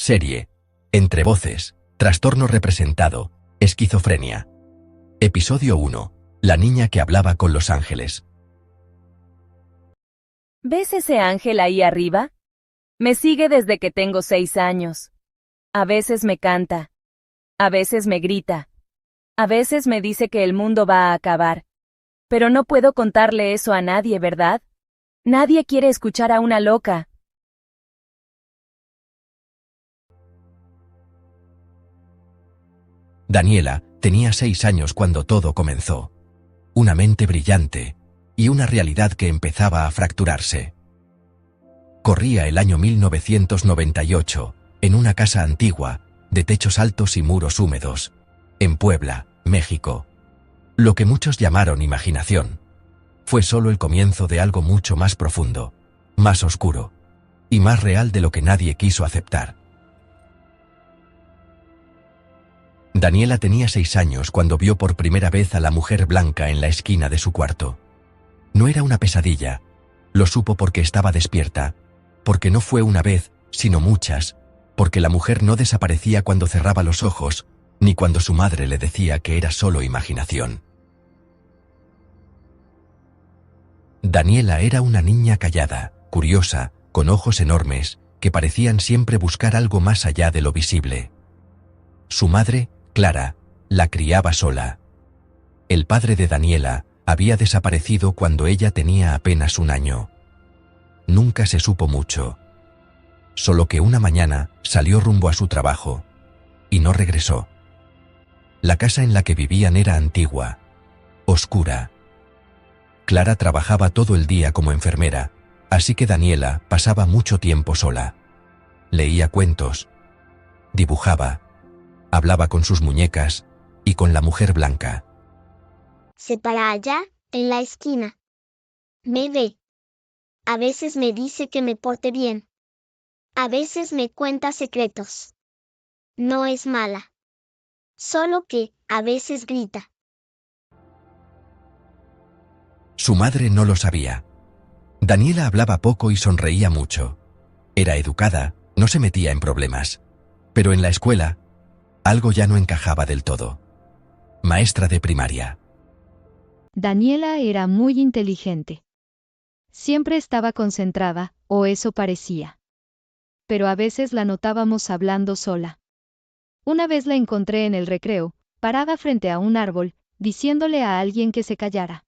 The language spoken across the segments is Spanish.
Serie. Entre voces. Trastorno representado. Esquizofrenia. Episodio 1. La niña que hablaba con los ángeles. ¿Ves ese ángel ahí arriba? Me sigue desde que tengo 6 años. A veces me canta. A veces me grita. A veces me dice que el mundo va a acabar. Pero no puedo contarle eso a nadie, ¿verdad? Nadie quiere escuchar a una loca. Daniela tenía 6 años cuando todo comenzó. Una mente brillante y una realidad que empezaba a fracturarse. Corría el año 1998, en una casa antigua, de techos altos y muros húmedos, en Puebla, México. Lo que muchos llamaron imaginación fue solo el comienzo de algo mucho más profundo, más oscuro y más real de lo que nadie quiso aceptar. Daniela tenía 6 años cuando vio por primera vez a la mujer blanca en la esquina de su cuarto. No era una pesadilla, lo supo porque estaba despierta, porque no fue una vez, sino muchas, porque la mujer no desaparecía cuando cerraba los ojos, ni cuando su madre le decía que era solo imaginación. Daniela era una niña callada, curiosa, con ojos enormes, que parecían siempre buscar algo más allá de lo visible. Su madre, Clara, la criaba sola. El padre de Daniela había desaparecido cuando ella tenía apenas 1 año. Nunca se supo mucho. Solo que una mañana salió rumbo a su trabajo y no regresó. La casa en la que vivían era antigua, oscura. Clara trabajaba todo el día como enfermera, así que Daniela pasaba mucho tiempo sola. Leía cuentos, dibujaba, hablaba con sus muñecas y con la mujer blanca. Se para allá, en la esquina. Me ve. A veces me dice que me porte bien. A veces me cuenta secretos. No es mala. Solo que, a veces grita. Su madre no lo sabía. Daniela hablaba poco y sonreía mucho. Era educada, no se metía en problemas. Pero en la escuela, algo ya no encajaba del todo. Maestra de primaria. Daniela era muy inteligente. Siempre estaba concentrada, o eso parecía. Pero a veces la notábamos hablando sola. Una vez la encontré en el recreo, parada frente a un árbol, diciéndole a alguien que se callara.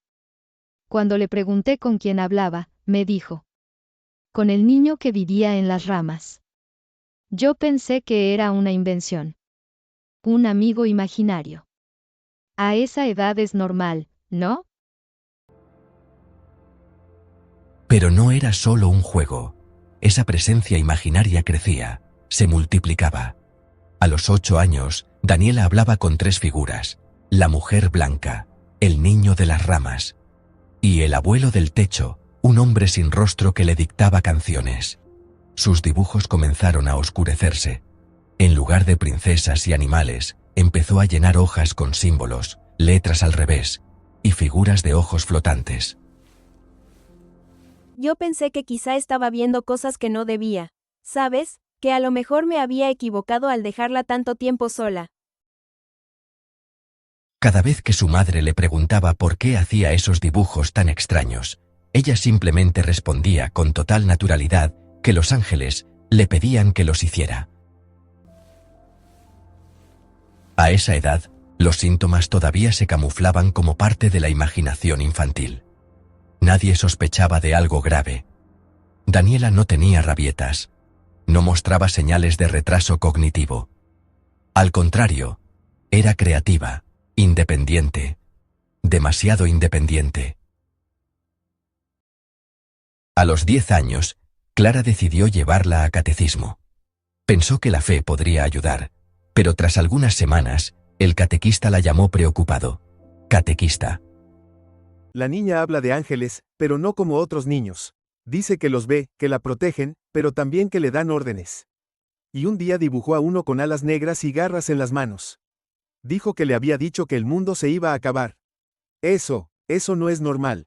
Cuando le pregunté con quién hablaba, me dijo: con el niño que vivía en las ramas. Yo pensé que era una invención. Un amigo imaginario. A esa edad es normal, ¿no? Pero no era solo un juego. Esa presencia imaginaria crecía, se multiplicaba. A los 8 años, Daniela hablaba con 3 figuras: la mujer blanca, el niño de las ramas y el abuelo del techo, un hombre sin rostro que le dictaba canciones. Sus dibujos comenzaron a oscurecerse. En lugar de princesas y animales, empezó a llenar hojas con símbolos, letras al revés y figuras de ojos flotantes. Yo pensé que quizá estaba viendo cosas que no debía. ¿Sabes? Que a lo mejor me había equivocado al dejarla tanto tiempo sola. Cada vez que su madre le preguntaba por qué hacía esos dibujos tan extraños, ella simplemente respondía con total naturalidad que los ángeles le pedían que los hiciera. A esa edad, los síntomas todavía se camuflaban como parte de la imaginación infantil. Nadie sospechaba de algo grave. Daniela no tenía rabietas. No mostraba señales de retraso cognitivo. Al contrario, era creativa, independiente, demasiado independiente. A los 10 años, Clara decidió llevarla a catecismo. Pensó que la fe podría ayudar, pero tras algunas semanas, el catequista la llamó preocupado. Catequista. La niña habla de ángeles, pero no como otros niños. Dice que los ve, que la protegen, pero también que le dan órdenes. Y un día dibujó a uno con alas negras y garras en las manos. Dijo que le había dicho que el mundo se iba a acabar. Eso no es normal.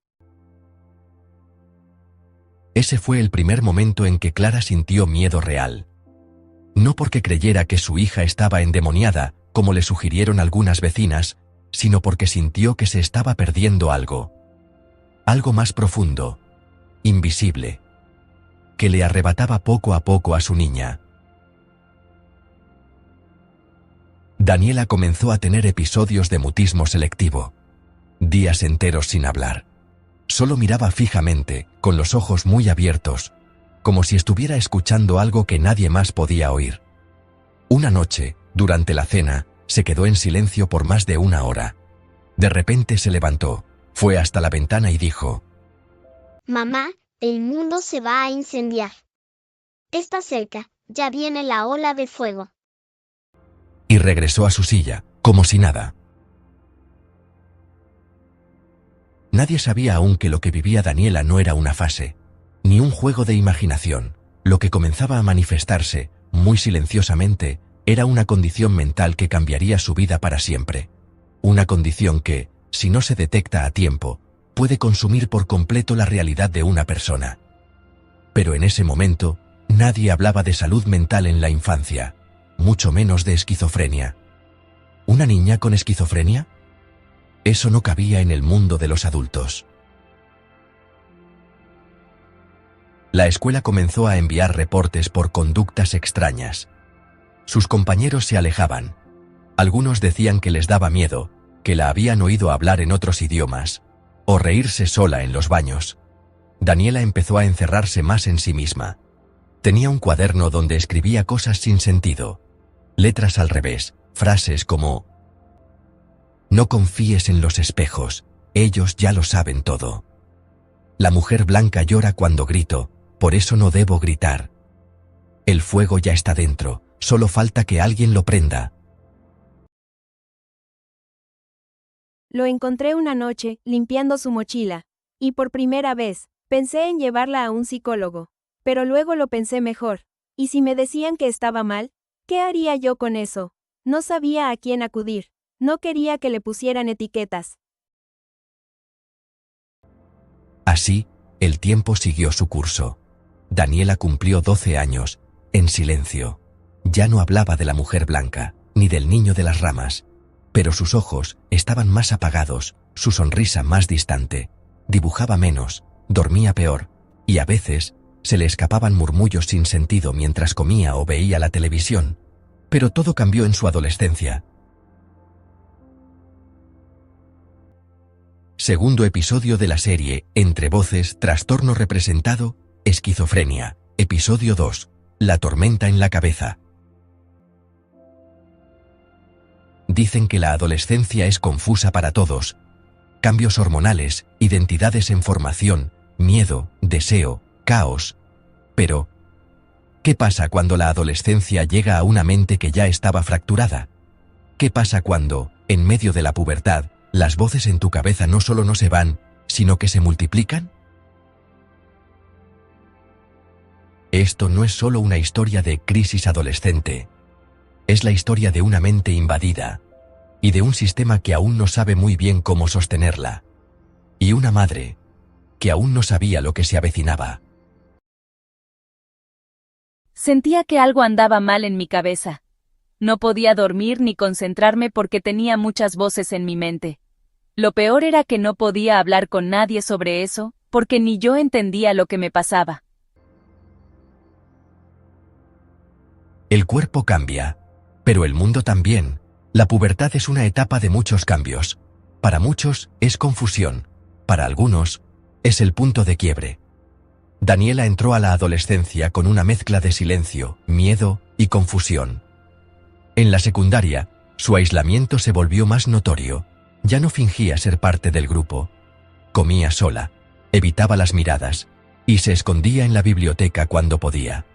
Ese fue el primer momento en que Clara sintió miedo real. No porque creyera que su hija estaba endemoniada, como le sugirieron algunas vecinas, sino porque sintió que se estaba perdiendo algo. Algo más profundo, invisible, que le arrebataba poco a poco a su niña. Daniela comenzó a tener episodios de mutismo selectivo. Días enteros sin hablar. Solo miraba fijamente, con los ojos muy abiertos, como si estuviera escuchando algo que nadie más podía oír. Una noche, durante la cena, se quedó en silencio por más de 1 hora. De repente se levantó, fue hasta la ventana y dijo: Mamá, el mundo se va a incendiar. Está cerca, ya viene la ola de fuego. Y regresó a su silla, como si nada. Nadie sabía aún que lo que vivía Daniela no era una fase, ni un juego de imaginación. Lo que comenzaba a manifestarse, muy silenciosamente, era una condición mental que cambiaría su vida para siempre. Una condición que, si no se detecta a tiempo, puede consumir por completo la realidad de una persona. Pero en ese momento, nadie hablaba de salud mental en la infancia, mucho menos de esquizofrenia. ¿Una niña con esquizofrenia? Eso no cabía en el mundo de los adultos. La escuela comenzó a enviar reportes por conductas extrañas. Sus compañeros se alejaban. Algunos decían que les daba miedo, que la habían oído hablar en otros idiomas, o reírse sola en los baños. Daniela empezó a encerrarse más en sí misma. Tenía un cuaderno donde escribía cosas sin sentido, letras al revés, frases como: no confíes en los espejos, ellos ya lo saben todo. La mujer blanca llora cuando grito, por eso no debo gritar. El fuego ya está dentro, solo falta que alguien lo prenda. Lo encontré una noche, limpiando su mochila, y por primera vez, pensé en llevarla a un psicólogo. Pero luego lo pensé mejor. ¿Y si me decían que estaba mal? ¿Qué haría yo con eso? No sabía a quién acudir. No quería que le pusieran etiquetas. Así, el tiempo siguió su curso. Daniela cumplió 12 años, en silencio. Ya no hablaba de la mujer blanca, ni del niño de las ramas. Pero sus ojos estaban más apagados, su sonrisa más distante. Dibujaba menos, dormía peor, y a veces se le escapaban murmullos sin sentido mientras comía o veía la televisión. Pero todo cambió en su adolescencia. Segundo episodio de la serie Entre Voces, Trastorno Representado, Esquizofrenia. Episodio 2. La tormenta en la cabeza. Dicen que la adolescencia es confusa para todos. Cambios hormonales, identidades en formación, miedo, deseo, caos. Pero, ¿qué pasa cuando la adolescencia llega a una mente que ya estaba fracturada? ¿Qué pasa cuando, en medio de la pubertad, las voces en tu cabeza no solo no se van, sino que se multiplican? Esto no es solo una historia de crisis adolescente. Es la historia de una mente invadida, y de un sistema que aún no sabe muy bien cómo sostenerla. Y una madre, que aún no sabía lo que se avecinaba. Sentía que algo andaba mal en mi cabeza. No podía dormir ni concentrarme porque tenía muchas voces en mi mente. Lo peor era que no podía hablar con nadie sobre eso, porque ni yo entendía lo que me pasaba. El cuerpo cambia, pero el mundo también. La pubertad es una etapa de muchos cambios. Para muchos es confusión, para algunos es el punto de quiebre. Daniela entró a la adolescencia con una mezcla de silencio, miedo y confusión. En la secundaria, su aislamiento se volvió más notorio. Ya no fingía ser parte del grupo. Comía sola, evitaba las miradas, y se escondía en la biblioteca cuando podía.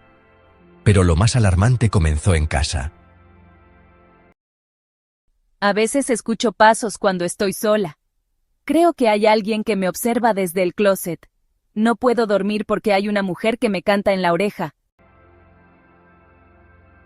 Pero lo más alarmante comenzó en casa. A veces escucho pasos cuando estoy sola. Creo que hay alguien que me observa desde el closet. No puedo dormir porque hay una mujer que me canta en la oreja.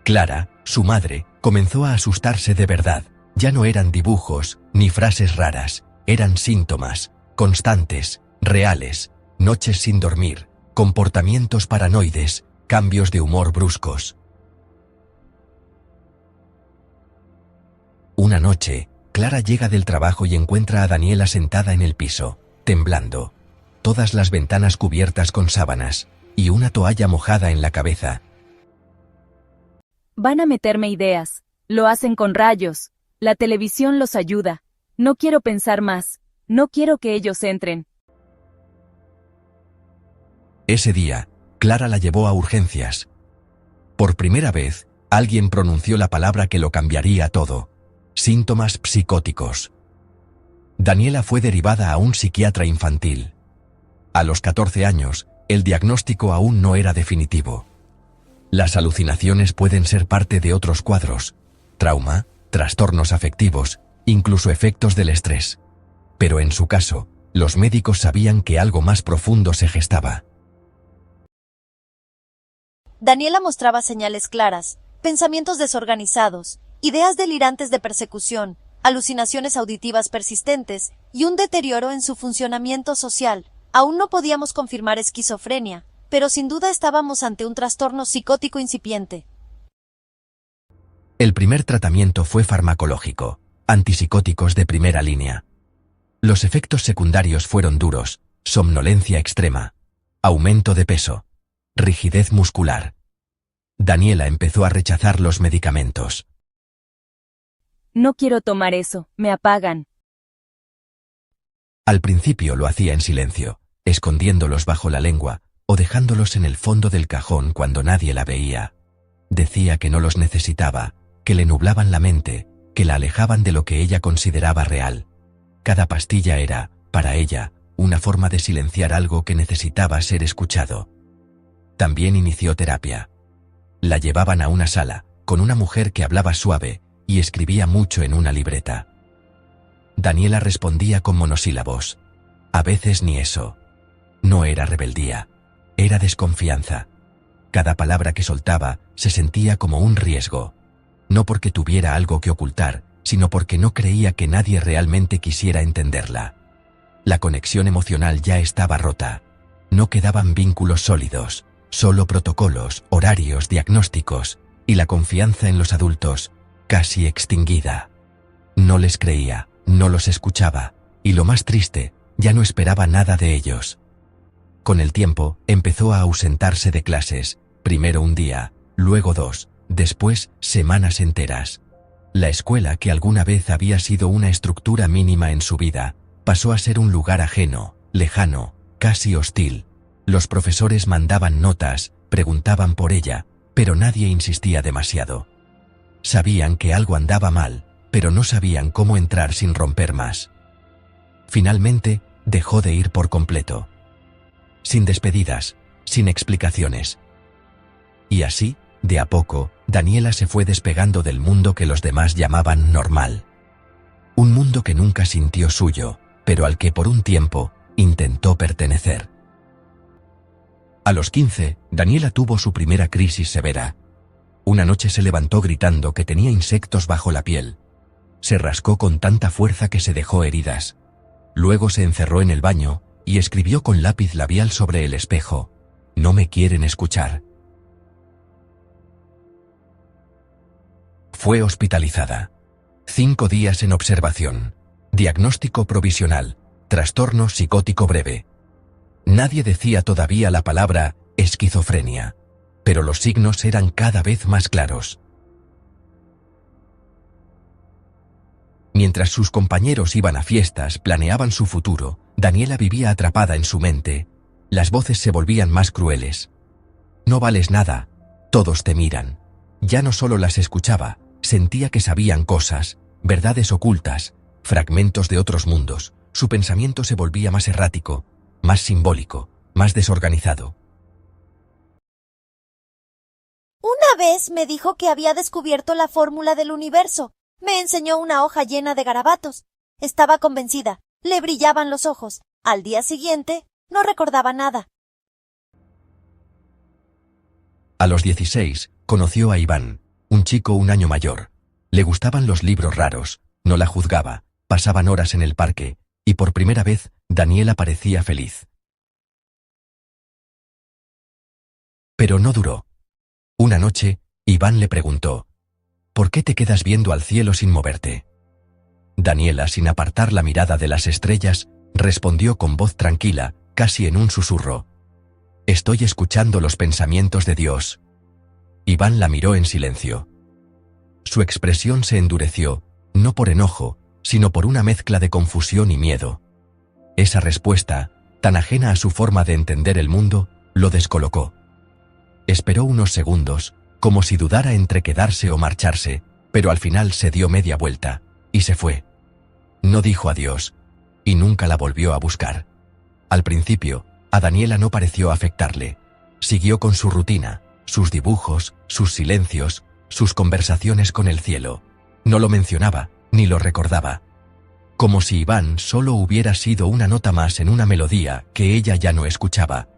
Clara, su madre, comenzó a asustarse de verdad. Ya no eran dibujos, ni frases raras, eran síntomas, constantes, reales, noches sin dormir, comportamientos paranoides, cambios de humor bruscos. Una noche, Clara llega del trabajo y encuentra a Daniela sentada en el piso, temblando. Todas las ventanas cubiertas con sábanas, y una toalla mojada en la cabeza. Van a meterme ideas. Lo hacen con rayos. La televisión los ayuda. No quiero pensar más. No quiero que ellos entren. Ese día, Clara la llevó a urgencias. Por primera vez, alguien pronunció la palabra que lo cambiaría todo. Síntomas psicóticos. Daniela fue derivada a un psiquiatra infantil. A los 14 años, el diagnóstico aún no era definitivo. Las alucinaciones pueden ser parte de otros cuadros, trauma, trastornos afectivos, incluso efectos del estrés. Pero en su caso, los médicos sabían que algo más profundo se gestaba. Daniela mostraba señales claras, pensamientos desorganizados, ideas delirantes de persecución, alucinaciones auditivas persistentes y un deterioro en su funcionamiento social. Aún no podíamos confirmar esquizofrenia, pero sin duda estábamos ante un trastorno psicótico incipiente. El primer tratamiento fue farmacológico, antipsicóticos de primera línea. Los efectos secundarios fueron duros, somnolencia extrema, aumento de peso, rigidez muscular. Daniela empezó a rechazar los medicamentos. No quiero tomar eso, me apagan. Al principio lo hacía en silencio, escondiéndolos bajo la lengua, o dejándolos en el fondo del cajón cuando nadie la veía. Decía que no los necesitaba, que le nublaban la mente, que la alejaban de lo que ella consideraba real. Cada pastilla era, para ella, una forma de silenciar algo que necesitaba ser escuchado. También inició terapia. La llevaban a una sala, con una mujer que hablaba suave, y escribía mucho en una libreta. Daniela respondía con monosílabos. A veces ni eso. No era rebeldía. Era desconfianza. Cada palabra que soltaba se sentía como un riesgo. No porque tuviera algo que ocultar, sino porque no creía que nadie realmente quisiera entenderla. La conexión emocional ya estaba rota. No quedaban vínculos sólidos, solo protocolos, horarios, diagnósticos, y la confianza en los adultos, casi extinguida. No les creía, no los escuchaba, y lo más triste, ya no esperaba nada de ellos. Con el tiempo, empezó a ausentarse de clases, primero un día, luego 2, después semanas enteras. La escuela, que alguna vez había sido una estructura mínima en su vida, pasó a ser un lugar ajeno, lejano, casi hostil. Los profesores mandaban notas, preguntaban por ella, pero nadie insistía demasiado. Sabían que algo andaba mal, pero no sabían cómo entrar sin romper más. Finalmente, dejó de ir por completo. Sin despedidas, sin explicaciones. Y así, de a poco, Daniela se fue despegando del mundo que los demás llamaban normal. Un mundo que nunca sintió suyo, pero al que por un tiempo intentó pertenecer. A los 15, Daniela tuvo su primera crisis severa. Una noche se levantó gritando que tenía insectos bajo la piel. Se rascó con tanta fuerza que se dejó heridas. Luego se encerró en el baño y escribió con lápiz labial sobre el espejo: "No me quieren escuchar". Fue hospitalizada. 5 días en observación. Diagnóstico provisional: trastorno psicótico breve. Nadie decía todavía la palabra esquizofrenia, pero los signos eran cada vez más claros. Mientras sus compañeros iban a fiestas, planeaban su futuro, Daniela vivía atrapada en su mente. Las voces se volvían más crueles. No vales nada, todos te miran. Ya no solo las escuchaba, sentía que sabían cosas, verdades ocultas, fragmentos de otros mundos. Su pensamiento se volvía más errático, más simbólico, más desorganizado. Una vez me dijo que había descubierto la fórmula del universo. Me enseñó una hoja llena de garabatos. Estaba convencida. Le brillaban los ojos. Al día siguiente, no recordaba nada. A los 16, conoció a Iván, un chico un año mayor. Le gustaban los libros raros, no la juzgaba, pasaban horas en el parque, y por primera vez, Daniela parecía feliz. Pero no duró. Una noche, Iván le preguntó: ¿por qué te quedas viendo al cielo sin moverte? Daniela, sin apartar la mirada de las estrellas, respondió con voz tranquila, casi en un susurro. Estoy escuchando los pensamientos de Dios. Iván la miró en silencio. Su expresión se endureció, no por enojo, sino por una mezcla de confusión y miedo. Esa respuesta, tan ajena a su forma de entender el mundo, lo descolocó. Esperó unos segundos, como si dudara entre quedarse o marcharse, pero al final se dio media vuelta, y se fue. No dijo adiós, y nunca la volvió a buscar. Al principio, a Daniela no pareció afectarle. Siguió con su rutina, sus dibujos, sus silencios, sus conversaciones con el cielo. No lo mencionaba, ni lo recordaba. Como si Iván solo hubiera sido una nota más en una melodía que ella ya no escuchaba.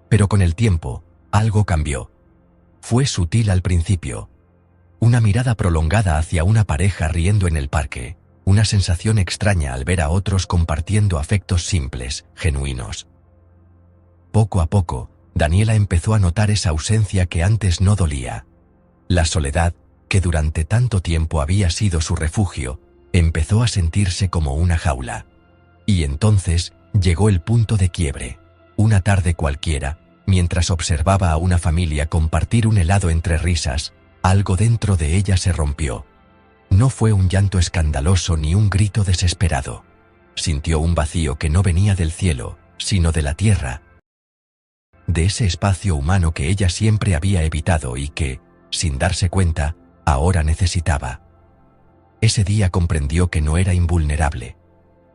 Pero con el tiempo, algo cambió. Fue sutil al principio. Una mirada prolongada hacia una pareja riendo en el parque, una sensación extraña al ver a otros compartiendo afectos simples, genuinos. Poco a poco, Daniela empezó a notar esa ausencia que antes no dolía. La soledad, que durante tanto tiempo había sido su refugio, empezó a sentirse como una jaula. Y entonces llegó el punto de quiebre. Una tarde cualquiera, mientras observaba a una familia compartir un helado entre risas, algo dentro de ella se rompió. No fue un llanto escandaloso ni un grito desesperado. Sintió un vacío que no venía del cielo, sino de la tierra. De ese espacio humano que ella siempre había evitado y que, sin darse cuenta, ahora necesitaba. Ese día comprendió que no era invulnerable,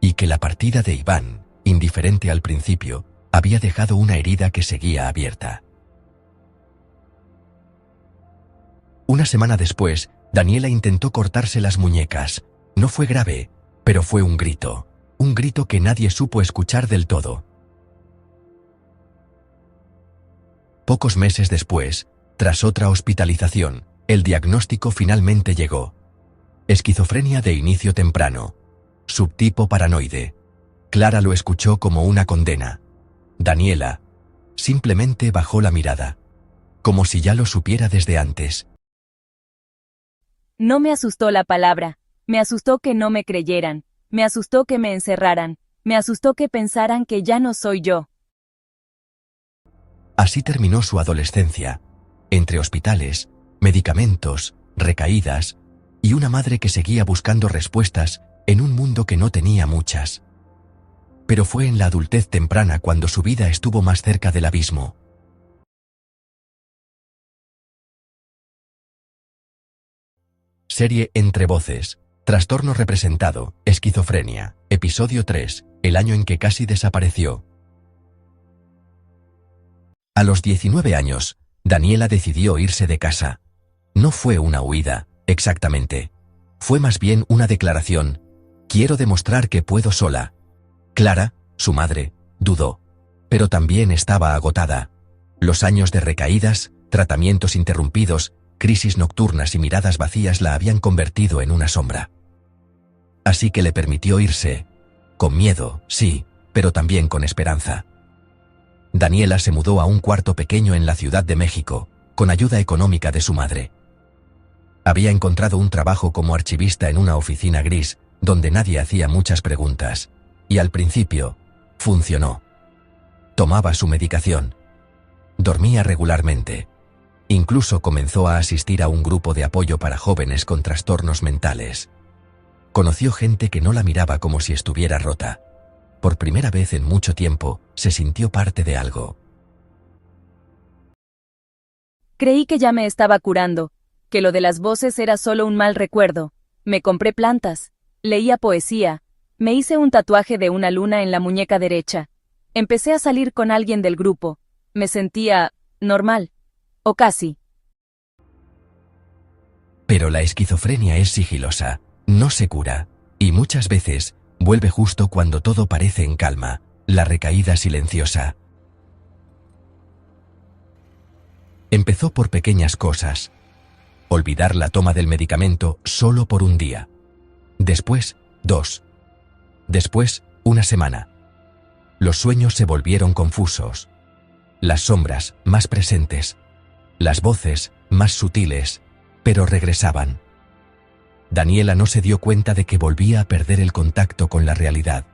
y que la partida de Iván, indiferente al principio, había dejado una herida que seguía abierta. Una semana después, Daniela intentó cortarse las muñecas. No fue grave, pero fue un grito que nadie supo escuchar del todo. Pocos meses después, tras otra hospitalización, el diagnóstico finalmente llegó. Esquizofrenia de inicio temprano. Subtipo paranoide. Clara lo escuchó como una condena. Daniela simplemente bajó la mirada, como si ya lo supiera desde antes. No me asustó la palabra, me asustó que no me creyeran, me asustó que me encerraran, me asustó que pensaran que ya no soy yo. Así terminó su adolescencia, entre hospitales, medicamentos, recaídas, y una madre que seguía buscando respuestas en un mundo que no tenía muchas. Pero fue en la adultez temprana cuando su vida estuvo más cerca del abismo. Serie Entre Voces. Trastorno representado, esquizofrenia. Episodio 3. El año en que casi desapareció. A los 19 años, Daniela decidió irse de casa. No fue una huida, exactamente. Fue más bien una declaración. Quiero demostrar que puedo sola. Clara, su madre, dudó. Pero también estaba agotada. Los años de recaídas, tratamientos interrumpidos, crisis nocturnas y miradas vacías la habían convertido en una sombra. Así que le permitió irse. Con miedo, sí, pero también con esperanza. Daniela se mudó a un cuarto pequeño en la Ciudad de México, con ayuda económica de su madre. Había encontrado un trabajo como archivista en una oficina gris, donde nadie hacía muchas preguntas. Y al principio, funcionó. Tomaba su medicación. Dormía regularmente. Incluso comenzó a asistir a un grupo de apoyo para jóvenes con trastornos mentales. Conoció gente que no la miraba como si estuviera rota. Por primera vez en mucho tiempo, se sintió parte de algo. Creí que ya me estaba curando, que lo de las voces era solo un mal recuerdo. Me compré plantas, leía poesía, me hice un tatuaje de una luna en la muñeca derecha. Empecé a salir con alguien del grupo. Me sentía normal. O casi. Pero la esquizofrenia es sigilosa, no se cura, y muchas veces vuelve justo cuando todo parece en calma, la recaída silenciosa. Empezó por pequeñas cosas. Olvidar la toma del medicamento solo por un día. Después, 2. Después, una semana. Los sueños se volvieron confusos. Las sombras, más presentes. Las voces, más sutiles, pero regresaban. Daniela no se dio cuenta de que volvía a perder el contacto con la realidad.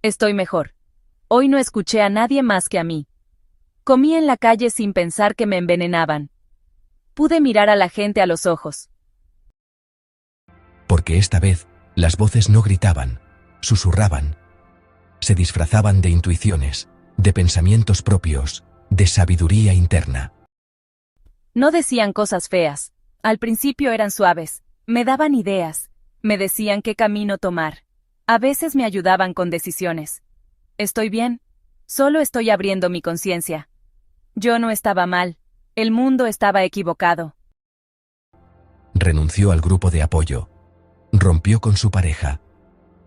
Estoy mejor. Hoy no escuché a nadie más que a mí. Comí en la calle sin pensar que me envenenaban. Pude mirar a la gente a los ojos. Porque esta vez, las voces no gritaban, susurraban. Se disfrazaban de intuiciones, de pensamientos propios, de sabiduría interna. No decían cosas feas. Al principio eran suaves. Me daban ideas. Me decían qué camino tomar. A veces me ayudaban con decisiones. Estoy bien. Solo estoy abriendo mi conciencia. Yo no estaba mal. El mundo estaba equivocado. Renunció al grupo de apoyo. Rompió con su pareja.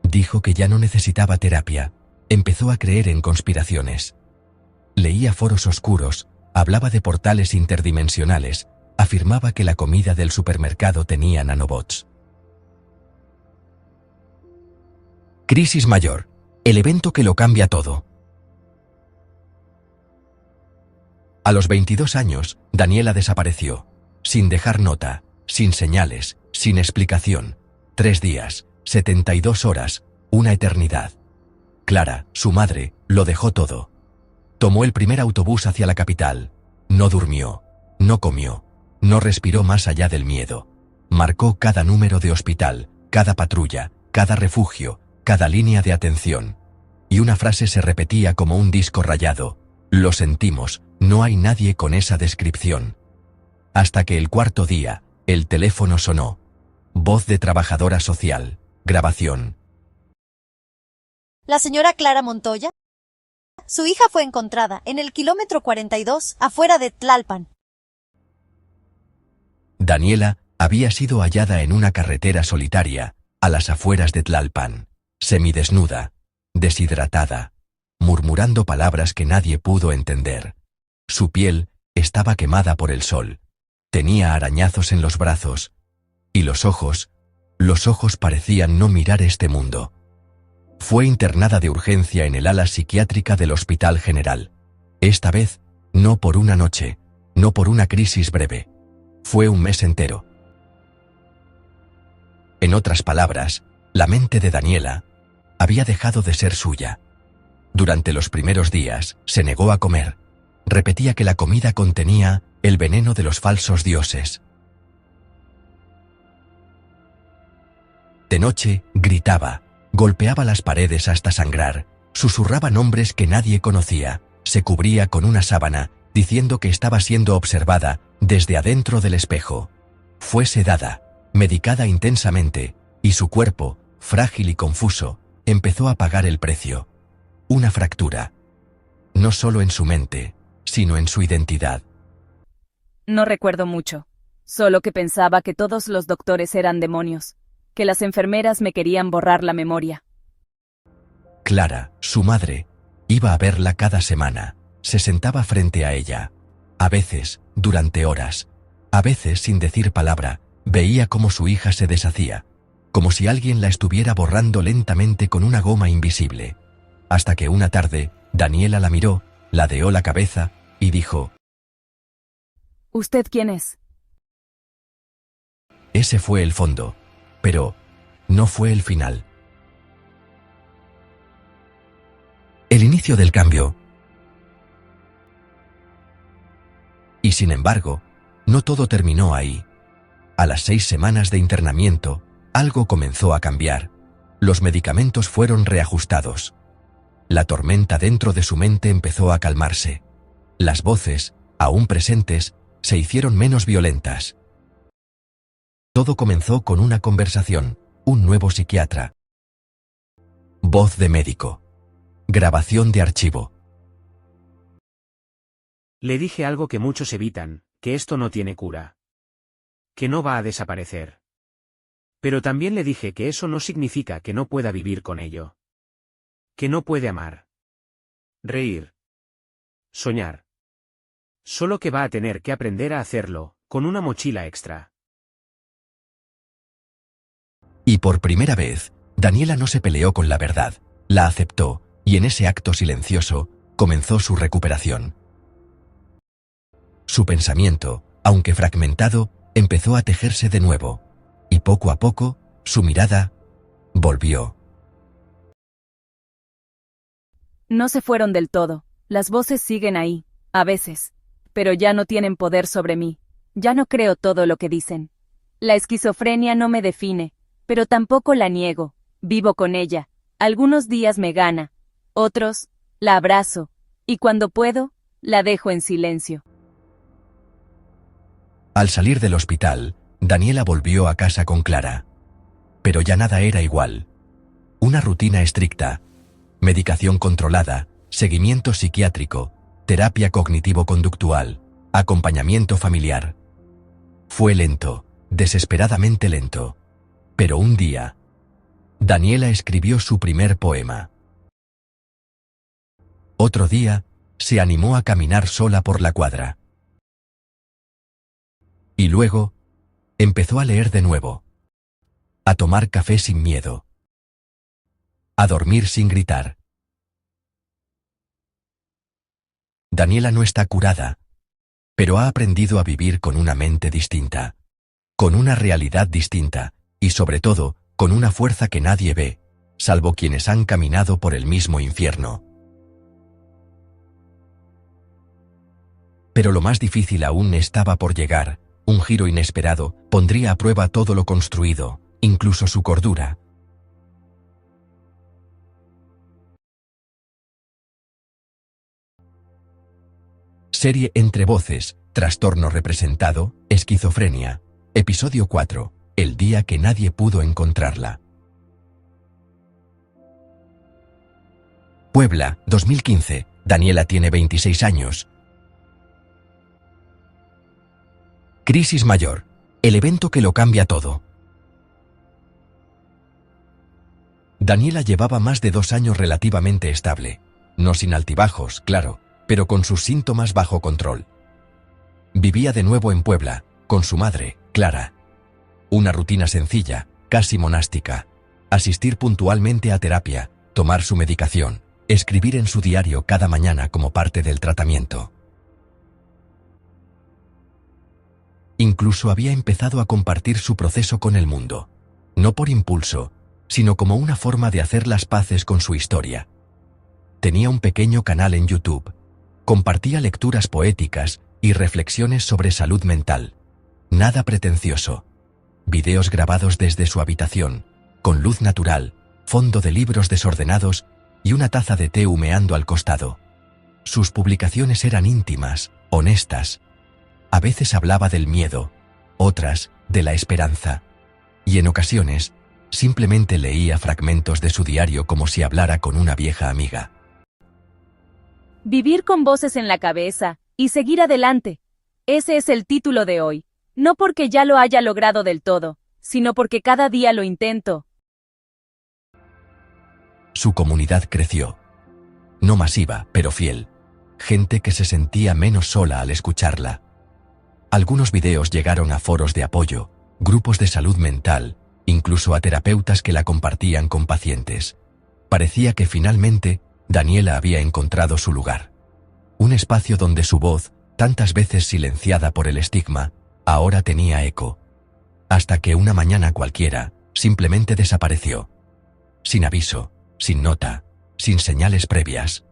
Dijo que ya no necesitaba terapia. Empezó a creer en conspiraciones. Leía foros oscuros, hablaba de portales interdimensionales, afirmaba que la comida del supermercado tenía nanobots. Crisis mayor. El evento que lo cambia todo. A los 22 años, Daniela desapareció, sin dejar nota, sin señales, sin explicación. 3 días, 72 horas, una eternidad. Clara, su madre, lo dejó todo. Tomó el primer autobús hacia la capital. No durmió, no comió, no respiró más allá del miedo. Marcó cada número de hospital, cada patrulla, cada refugio, cada línea de atención. Y una frase se repetía como un disco rayado: lo sentimos, no hay nadie con esa descripción. Hasta que el 4.º día, el teléfono sonó. Voz de trabajadora social. Grabación. ¿La señora Clara Montoya? Su hija fue encontrada en el kilómetro 42, afuera de Tlalpan. Daniela había sido hallada en una carretera solitaria, a las afueras de Tlalpan, semidesnuda, deshidratada, murmurando palabras que nadie pudo entender. Su piel estaba quemada por el sol. Tenía arañazos en los brazos. Y los ojos parecían no mirar este mundo. Fue internada de urgencia en el ala psiquiátrica del Hospital General. Esta vez, no por una noche, no por una crisis breve. Fue un mes entero. En otras palabras, la mente de Daniela había dejado de ser suya. Durante los primeros días, se negó a comer. Repetía que la comida contenía el veneno de los falsos dioses. De noche, gritaba, golpeaba las paredes hasta sangrar, susurraba nombres que nadie conocía, se cubría con una sábana, diciendo que estaba siendo observada desde adentro del espejo. Fue sedada, medicada intensamente, y su cuerpo, frágil y confuso, empezó a pagar el precio. Una fractura. No solo en su mente, sino en su identidad. No recuerdo mucho. Solo que pensaba que todos los doctores eran demonios. Que las enfermeras me querían borrar la memoria. Clara, su madre, iba a verla cada semana. Se sentaba frente a ella. A veces, durante horas. A veces, sin decir palabra, veía cómo su hija se deshacía. Como si alguien la estuviera borrando lentamente con una goma invisible. Hasta que una tarde, Daniela la miró, ladeó la cabeza, y dijo: ¿Usted quién es? Ese fue el fondo. Pero no fue el final. El inicio del cambio. Y sin embargo, no todo terminó ahí. A las 6 semanas de internamiento, algo comenzó a cambiar. Los medicamentos fueron reajustados. La tormenta dentro de su mente empezó a calmarse. Las voces, aún presentes, se hicieron menos violentas. Todo comenzó con una conversación, un nuevo psiquiatra. Voz de médico. Grabación de archivo. Le dije algo que muchos evitan, que esto no tiene cura. Que no va a desaparecer. Pero también le dije que eso no significa que no pueda vivir con ello. Que no puede amar. Reír. Soñar. Solo que va a tener que aprender a hacerlo, con una mochila extra. Y por primera vez, Daniela no se peleó con la verdad, la aceptó, y en ese acto silencioso, comenzó su recuperación. Su pensamiento, aunque fragmentado, empezó a tejerse de nuevo. poco a poco, su mirada volvió. No se fueron del todo. Las voces siguen ahí, a veces. Pero ya no tienen poder sobre mí. Ya no creo todo lo que dicen. La esquizofrenia no me define, pero tampoco la niego. Vivo con ella. Algunos días me gana. Otros, la abrazo. Y cuando puedo, la dejo en silencio. Al salir del hospital, Daniela volvió a casa con Clara. Pero ya nada era igual. Una rutina estricta, medicación controlada, seguimiento psiquiátrico, terapia cognitivo-conductual, acompañamiento familiar. Fue lento, desesperadamente lento. Pero un día, Daniela escribió su primer poema. Otro día, se animó a caminar sola por la cuadra. Y luego, empezó a leer de nuevo. A tomar café sin miedo. A dormir sin gritar. Daniela no está curada, pero ha aprendido a vivir con una mente distinta, con una realidad distinta, y sobre todo, con una fuerza que nadie ve, salvo quienes han caminado por el mismo infierno. Pero lo más difícil aún estaba por llegar. Un giro inesperado pondría a prueba todo lo construido, incluso su cordura. Serie Entre Voces, Trastorno Representado, Esquizofrenia. Episodio 4. El día que nadie pudo encontrarla. Puebla, 2015. Daniela tiene 26 años. Crisis mayor. El evento que lo cambia todo. Daniela llevaba más de 2 años relativamente estable. No sin altibajos, claro, pero con sus síntomas bajo control. Vivía de nuevo en Puebla, con su madre, Clara. Una rutina sencilla, casi monástica. Asistir puntualmente a terapia, tomar su medicación, escribir en su diario cada mañana como parte del tratamiento. Incluso había empezado a compartir su proceso con el mundo. No por impulso, sino como una forma de hacer las paces con su historia. Tenía un pequeño canal en YouTube. Compartía lecturas poéticas y reflexiones sobre salud mental. Nada pretencioso. Videos grabados desde su habitación, con luz natural, fondo de libros desordenados y una taza de té humeando al costado. Sus publicaciones eran íntimas, honestas. A veces hablaba del miedo, otras, de la esperanza. Y en ocasiones, simplemente leía fragmentos de su diario como si hablara con una vieja amiga. Vivir con voces en la cabeza y seguir adelante. Ese es el título de hoy. No porque ya lo haya logrado del todo, sino porque cada día lo intento. Su comunidad creció. No masiva, pero fiel. Gente que se sentía menos sola al escucharla. Algunos videos llegaron a foros de apoyo, grupos de salud mental, incluso a terapeutas que la compartían con pacientes. Parecía que finalmente, Daniela había encontrado su lugar. Un espacio donde su voz, tantas veces silenciada por el estigma, ahora tenía eco. Hasta que una mañana cualquiera, simplemente desapareció. Sin aviso, sin nota, sin señales previas.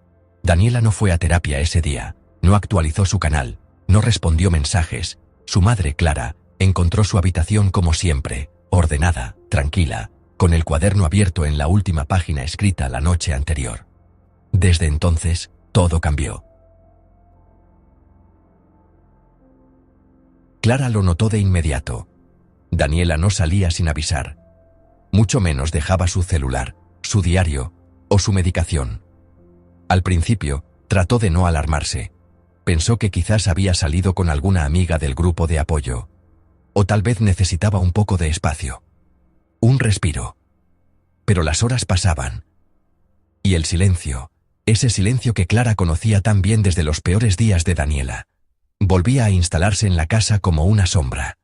Daniela no fue a terapia ese día, no actualizó su canal, no respondió mensajes. Su madre, Clara, encontró su habitación como siempre, ordenada, tranquila, con el cuaderno abierto en la última página escrita la noche anterior. Desde entonces, todo cambió. Clara lo notó de inmediato. Daniela no salía sin avisar. Mucho menos dejaba su celular, su diario o su medicación. Al principio, trató de no alarmarse. Pensó que quizás había salido con alguna amiga del grupo de apoyo. O tal vez necesitaba un poco de espacio. Un respiro. Pero las horas pasaban. Y el silencio, ese silencio que Clara conocía tan bien desde los peores días de Daniela, volvía a instalarse en la casa como una sombra.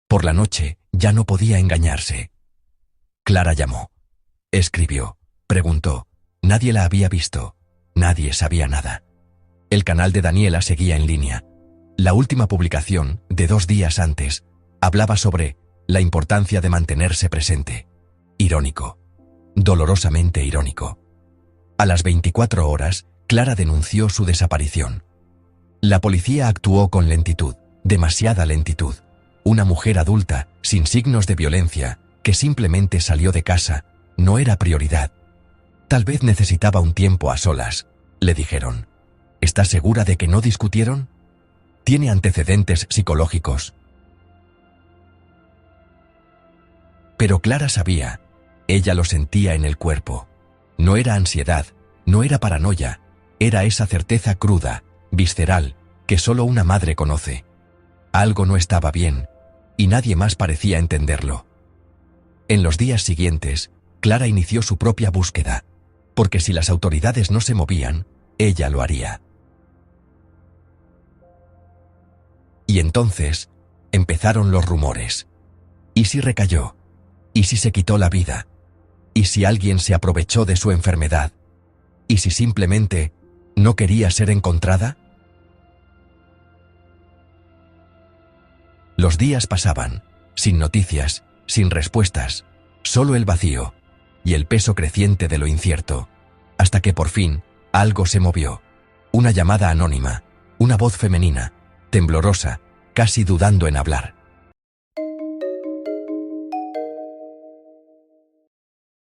Por la noche, ya no podía engañarse. Clara llamó. Escribió. Preguntó. Nadie la había visto. Nadie sabía nada. El canal de Daniela seguía en línea. La última publicación, de 2 días antes, hablaba sobre la importancia de mantenerse presente. Irónico. Dolorosamente irónico. A las 24 horas, Clara denunció su desaparición. La policía actuó con lentitud, demasiada lentitud. Una mujer adulta, sin signos de violencia, que simplemente salió de casa, no era prioridad. Tal vez necesitaba un tiempo a solas, le dijeron. ¿Está segura de que no discutieron? Tiene antecedentes psicológicos. Pero Clara sabía. Ella lo sentía en el cuerpo. No era ansiedad, no era paranoia, era esa certeza cruda, visceral, que solo una madre conoce. Algo no estaba bien, y nadie más parecía entenderlo. En los días siguientes, Clara inició su propia búsqueda, porque si las autoridades no se movían, ella lo haría. Y entonces, empezaron los rumores. ¿Y si recayó? ¿Y si se quitó la vida? ¿Y si alguien se aprovechó de su enfermedad? ¿Y si simplemente no quería ser encontrada? Los días pasaban, sin noticias, sin respuestas, solo el vacío y el peso creciente de lo incierto, hasta que por fin algo se movió. Una llamada anónima, una voz femenina, temblorosa, casi dudando en hablar.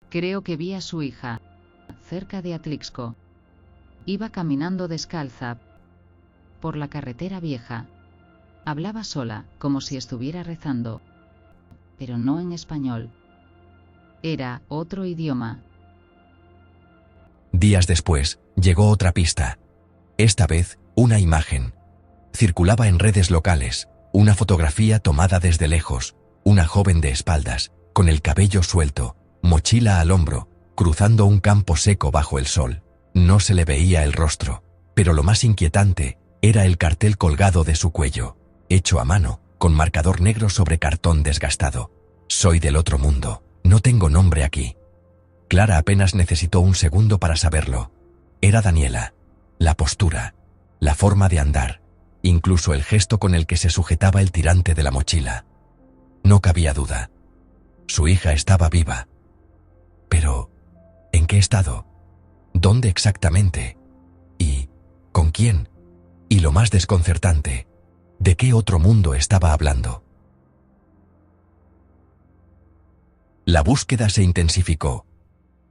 Creo que vi a su hija, cerca de Atlixco. Iba caminando descalza por la carretera vieja. Hablaba sola, como si estuviera rezando. Pero no en español. Era otro idioma. Días después, llegó otra pista. Esta vez, una imagen. Circulaba en redes locales, una fotografía tomada desde lejos, una joven de espaldas, con el cabello suelto, mochila al hombro, cruzando un campo seco bajo el sol. No se le veía el rostro, pero lo más inquietante era el cartel colgado de su cuello, hecho a mano, con marcador negro sobre cartón desgastado. Soy del otro mundo, no tengo nombre aquí. Clara apenas necesitó un segundo para saberlo. Era Daniela. La postura, la forma de andar, incluso el gesto con el que se sujetaba el tirante de la mochila. No cabía duda. Su hija estaba viva. Pero, ¿en qué estado? ¿Dónde exactamente? ¿Y con quién? Y lo más desconcertante, ¿de qué otro mundo estaba hablando? La búsqueda se intensificó.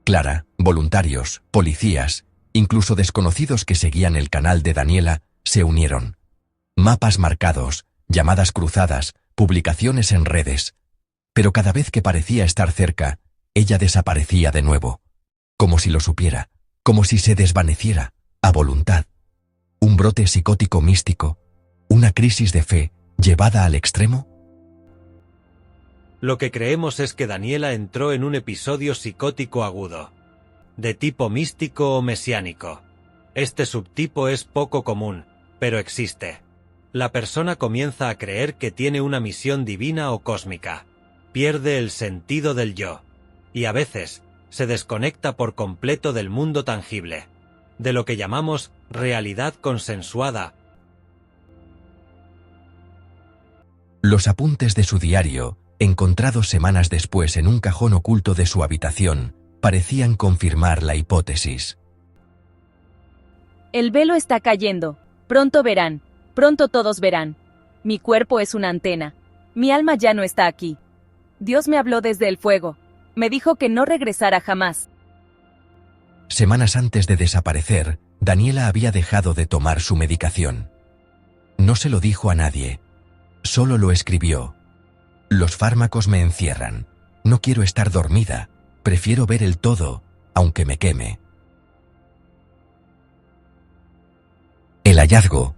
Clara, voluntarios, policías, incluso desconocidos que seguían el canal de Daniela, se unieron. Mapas marcados, llamadas cruzadas, publicaciones en redes. Pero cada vez que parecía estar cerca, ella desaparecía de nuevo. Como si lo supiera, como si se desvaneciera, a voluntad. Un brote psicótico místico, una crisis de fe llevada al extremo. Lo que creemos es que Daniela entró en un episodio psicótico agudo, de tipo místico o mesiánico. Este subtipo es poco común, pero existe. La persona comienza a creer que tiene una misión divina o cósmica, pierde el sentido del yo, y a veces se desconecta por completo del mundo tangible, de lo que llamamos realidad consensuada. Los apuntes de su diario, encontrados semanas después en un cajón oculto de su habitación, parecían confirmar la hipótesis. El velo está cayendo. Pronto verán. Pronto todos verán. Mi cuerpo es una antena. Mi alma ya no está aquí. Dios me habló desde el fuego. Me dijo que no regresara jamás. Semanas antes de desaparecer, Daniela había dejado de tomar su medicación. No se lo dijo a nadie. Solo lo escribió. Los fármacos me encierran. No quiero estar dormida. Prefiero ver el todo, aunque me queme. El hallazgo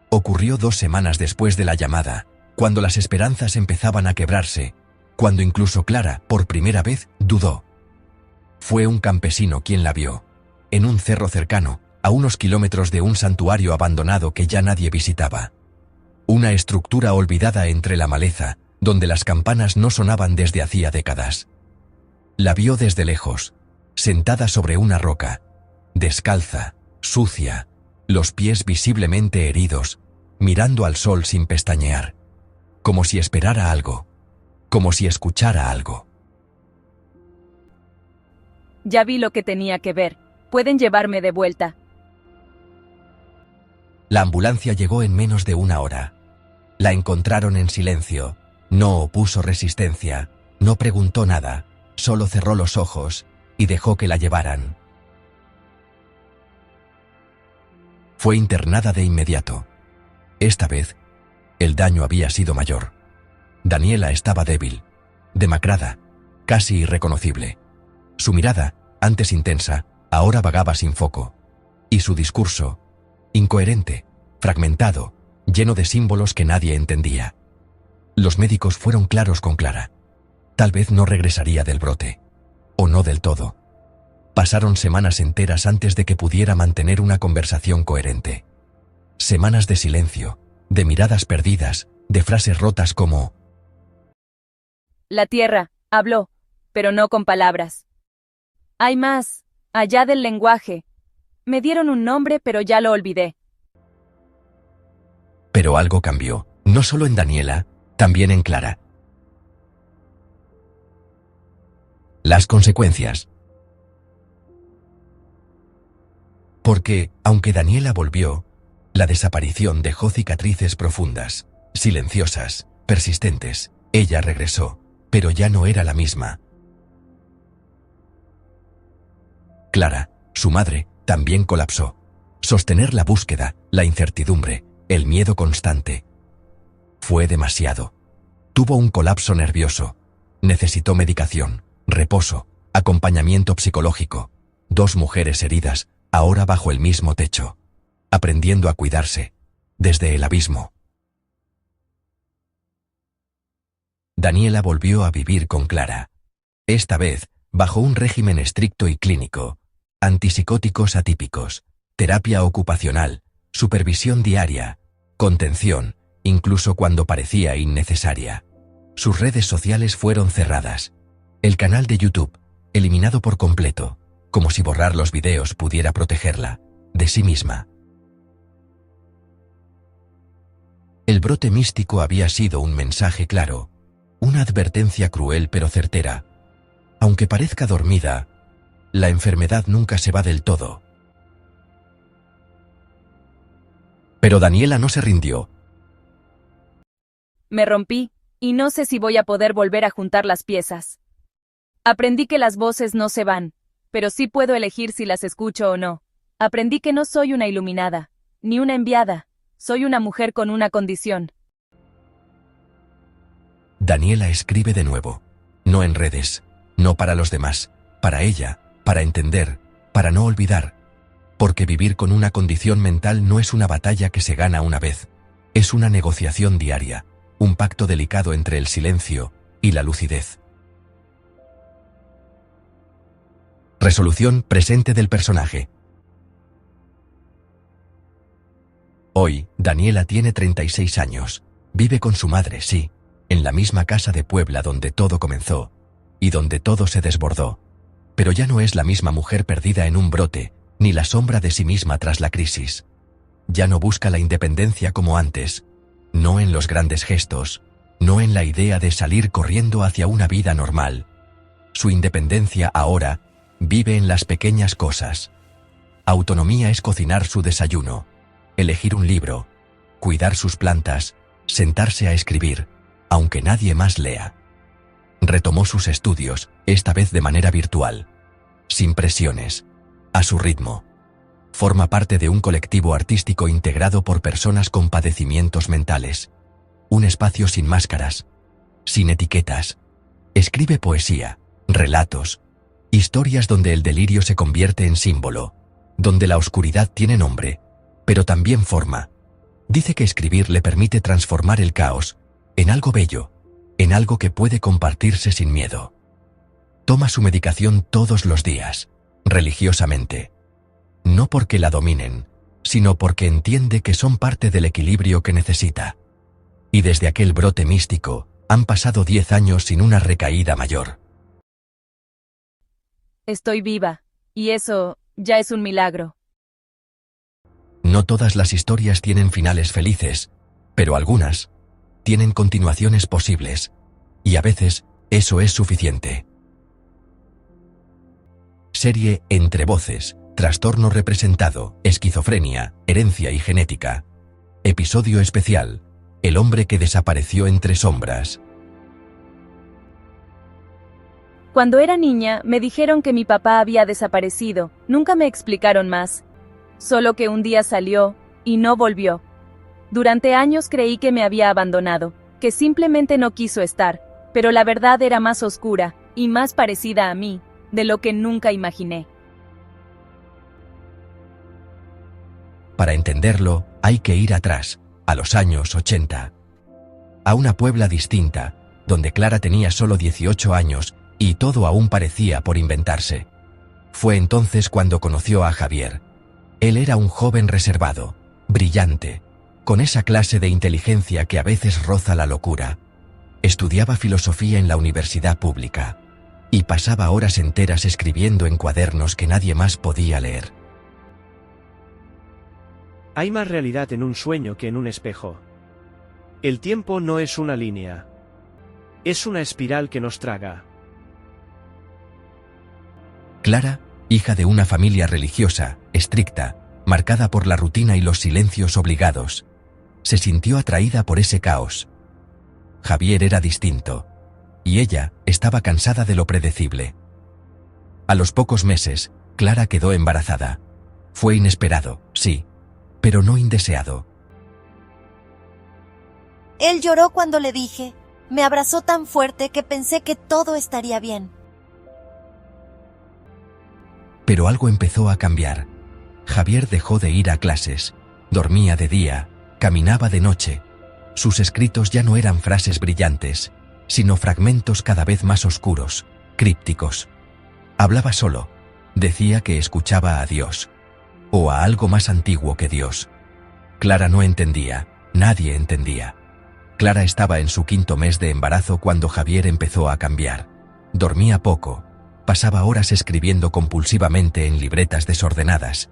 ocurrió 2 semanas después de la llamada, cuando las esperanzas empezaban a quebrarse, cuando incluso Clara, por primera vez, dudó. Fue un campesino quien la vio, en un cerro cercano, a unos kilómetros de un santuario abandonado que ya nadie visitaba. Una estructura olvidada entre la maleza, donde las campanas no sonaban desde hacía décadas. La vio desde lejos, sentada sobre una roca, descalza, sucia, los pies visiblemente heridos, mirando al sol sin pestañear. como si esperara algo, como si escuchara algo. Ya vi lo que tenía que ver. Pueden llevarme de vuelta. La ambulancia llegó en menos de una hora. La encontraron en silencio. No opuso resistencia, no preguntó nada, solo cerró los ojos y dejó que la llevaran. Fue internada de inmediato. Esta vez, el daño había sido mayor. Daniela estaba débil, demacrada, casi irreconocible. Su mirada, antes intensa, ahora vagaba sin foco. Y su discurso, incoherente, fragmentado, lleno de símbolos que nadie entendía. Los médicos fueron claros con Clara. Tal vez no regresaría del brote. O no del todo. Pasaron semanas enteras antes de que pudiera mantener una conversación coherente. Semanas de silencio, de miradas perdidas, de frases rotas como: La tierra, habló, pero no con palabras. Hay más, allá del lenguaje. Me dieron un nombre, pero ya lo olvidé. Pero algo cambió, no solo en Daniela, también en Clara. Las consecuencias. Porque, aunque Daniela volvió, la desaparición dejó cicatrices profundas, silenciosas, persistentes. Ella regresó, pero ya no era la misma. Clara, su madre, también colapsó. Sostener la búsqueda, la incertidumbre, el miedo constante. Fue demasiado. Tuvo un colapso nervioso. Necesitó medicación, reposo, acompañamiento psicológico. 2 mujeres heridas, ahora bajo el mismo techo. Aprendiendo a cuidarse, desde el abismo. Daniela volvió a vivir con Clara. Esta vez, bajo un régimen estricto y clínico. Antipsicóticos atípicos, terapia ocupacional, supervisión diaria, contención, incluso cuando parecía innecesaria. Sus redes sociales fueron cerradas. El canal de YouTube, eliminado por completo, como si borrar los videos pudiera protegerla, de sí misma. El brote místico había sido un mensaje claro, una advertencia cruel pero certera. Aunque parezca dormida, la enfermedad nunca se va del todo. Pero Daniela no se rindió. Me rompí, y no sé si voy a poder volver a juntar las piezas. Aprendí que las voces no se van, pero sí puedo elegir si las escucho o no. Aprendí que no soy una iluminada, ni una enviada, soy una mujer con una condición. Daniela escribe de nuevo, no en redes, no para los demás, para ella, para entender, para no olvidar, porque vivir con una condición mental no es una batalla que se gana una vez, es una negociación diaria, un pacto delicado entre el silencio y la lucidez. Resolución presente del personaje. Hoy, Daniela tiene 36 años, vive con su madre, sí, en la misma casa de Puebla donde todo comenzó, y donde todo se desbordó. Pero ya no es la misma mujer perdida en un brote, ni la sombra de sí misma tras la crisis. Ya no busca la independencia como antes, no en los grandes gestos, no en la idea de salir corriendo hacia una vida normal. Su independencia ahora vive en las pequeñas cosas. Autonomía es cocinar su desayuno, elegir un libro, cuidar sus plantas, sentarse a escribir, aunque nadie más lea. Retomó sus estudios, esta vez de manera virtual, sin presiones, a su ritmo. Forma parte de un colectivo artístico integrado por personas con padecimientos mentales. Un espacio sin máscaras, sin etiquetas. Escribe poesía, relatos, historias donde el delirio se convierte en símbolo, donde la oscuridad tiene nombre, pero también forma. Dice que escribir le permite transformar el caos en algo bello, en algo que puede compartirse sin miedo. Toma su medicación todos los días, religiosamente. No porque la dominen, sino porque entiende que son parte del equilibrio que necesita. Y desde aquel brote místico, han pasado 10 años sin una recaída mayor. Estoy viva, y eso ya es un milagro. No todas las historias tienen finales felices, pero algunas, tienen continuaciones posibles. Y a veces, eso es suficiente. Serie Entre voces, trastorno representado, esquizofrenia, herencia y genética. Episodio especial, el hombre que desapareció entre sombras. Cuando era niña, me dijeron que mi papá había desaparecido. Nunca me explicaron más. Solo que un día salió, y no volvió. Durante años creí que me había abandonado, que simplemente no quiso estar, pero la verdad era más oscura, y más parecida a mí, de lo que nunca imaginé. Para entenderlo, hay que ir atrás, a los años 80. A una Puebla distinta, donde Clara tenía solo 18 años, y todo aún parecía por inventarse. Fue entonces cuando conoció a Javier. Él era un joven reservado, brillante, con esa clase de inteligencia que a veces roza la locura. Estudiaba filosofía en la universidad pública, y pasaba horas enteras escribiendo en cuadernos que nadie más podía leer. Hay más realidad en un sueño que en un espejo. El tiempo no es una línea. Es una espiral que nos traga. Clara, hija de una familia religiosa, estricta, marcada por la rutina y los silencios obligados, se sintió atraída por ese caos. Javier era distinto, y ella estaba cansada de lo predecible. A los pocos meses, Clara quedó embarazada. Fue inesperado, sí, pero no indeseado. Él lloró cuando le dije. Me abrazó tan fuerte que pensé que todo estaría bien. Pero algo empezó a cambiar. Javier dejó de ir a clases, dormía de día, caminaba de noche. Sus escritos ya no eran frases brillantes, sino fragmentos cada vez más oscuros, crípticos. Hablaba solo, decía que escuchaba a Dios, o a algo más antiguo que Dios. Clara no entendía, nadie entendía. Clara estaba en su 5º mes de embarazo cuando Javier empezó a cambiar. Dormía poco, pasaba horas escribiendo compulsivamente en libretas desordenadas.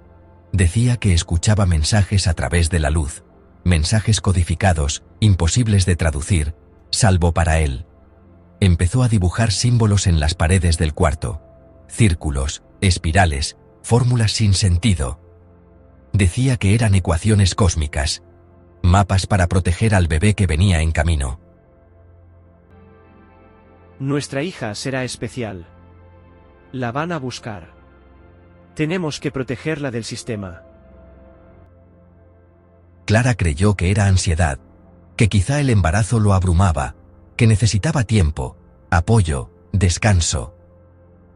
Decía que escuchaba mensajes a través de la luz, mensajes codificados, imposibles de traducir, salvo para él. Empezó a dibujar símbolos en las paredes del cuarto, círculos, espirales, fórmulas sin sentido. Decía que eran ecuaciones cósmicas, mapas para proteger al bebé que venía en camino. Nuestra hija será especial. La van a buscar. Tenemos que protegerla del sistema. Clara creyó que era ansiedad, que quizá el embarazo lo abrumaba, que necesitaba tiempo, apoyo, descanso.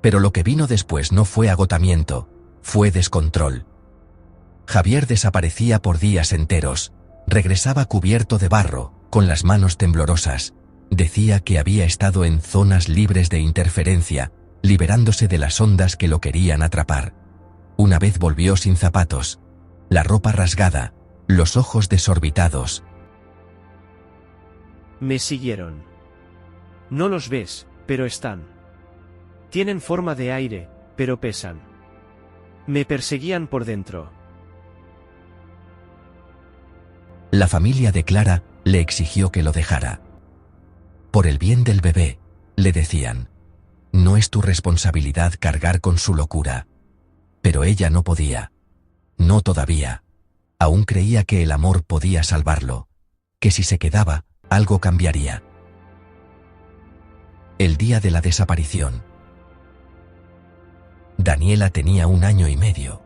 Pero lo que vino después no fue agotamiento, fue descontrol. Javier desaparecía por días enteros, regresaba cubierto de barro, con las manos temblorosas. Decía que había estado en zonas libres de interferencia, liberándose de las ondas que lo querían atrapar. Una vez volvió sin zapatos, la ropa rasgada, los ojos desorbitados. Me siguieron. No los ves, pero están. Tienen forma de aire, pero pesan. Me perseguían por dentro. La familia de Clara le exigió que lo dejara. Por el bien del bebé, le decían, no es tu responsabilidad cargar con su locura. Pero ella no podía. No todavía. Aún creía que el amor podía salvarlo, que si se quedaba, algo cambiaría. El día de la desaparición. Daniela tenía 1 año y medio.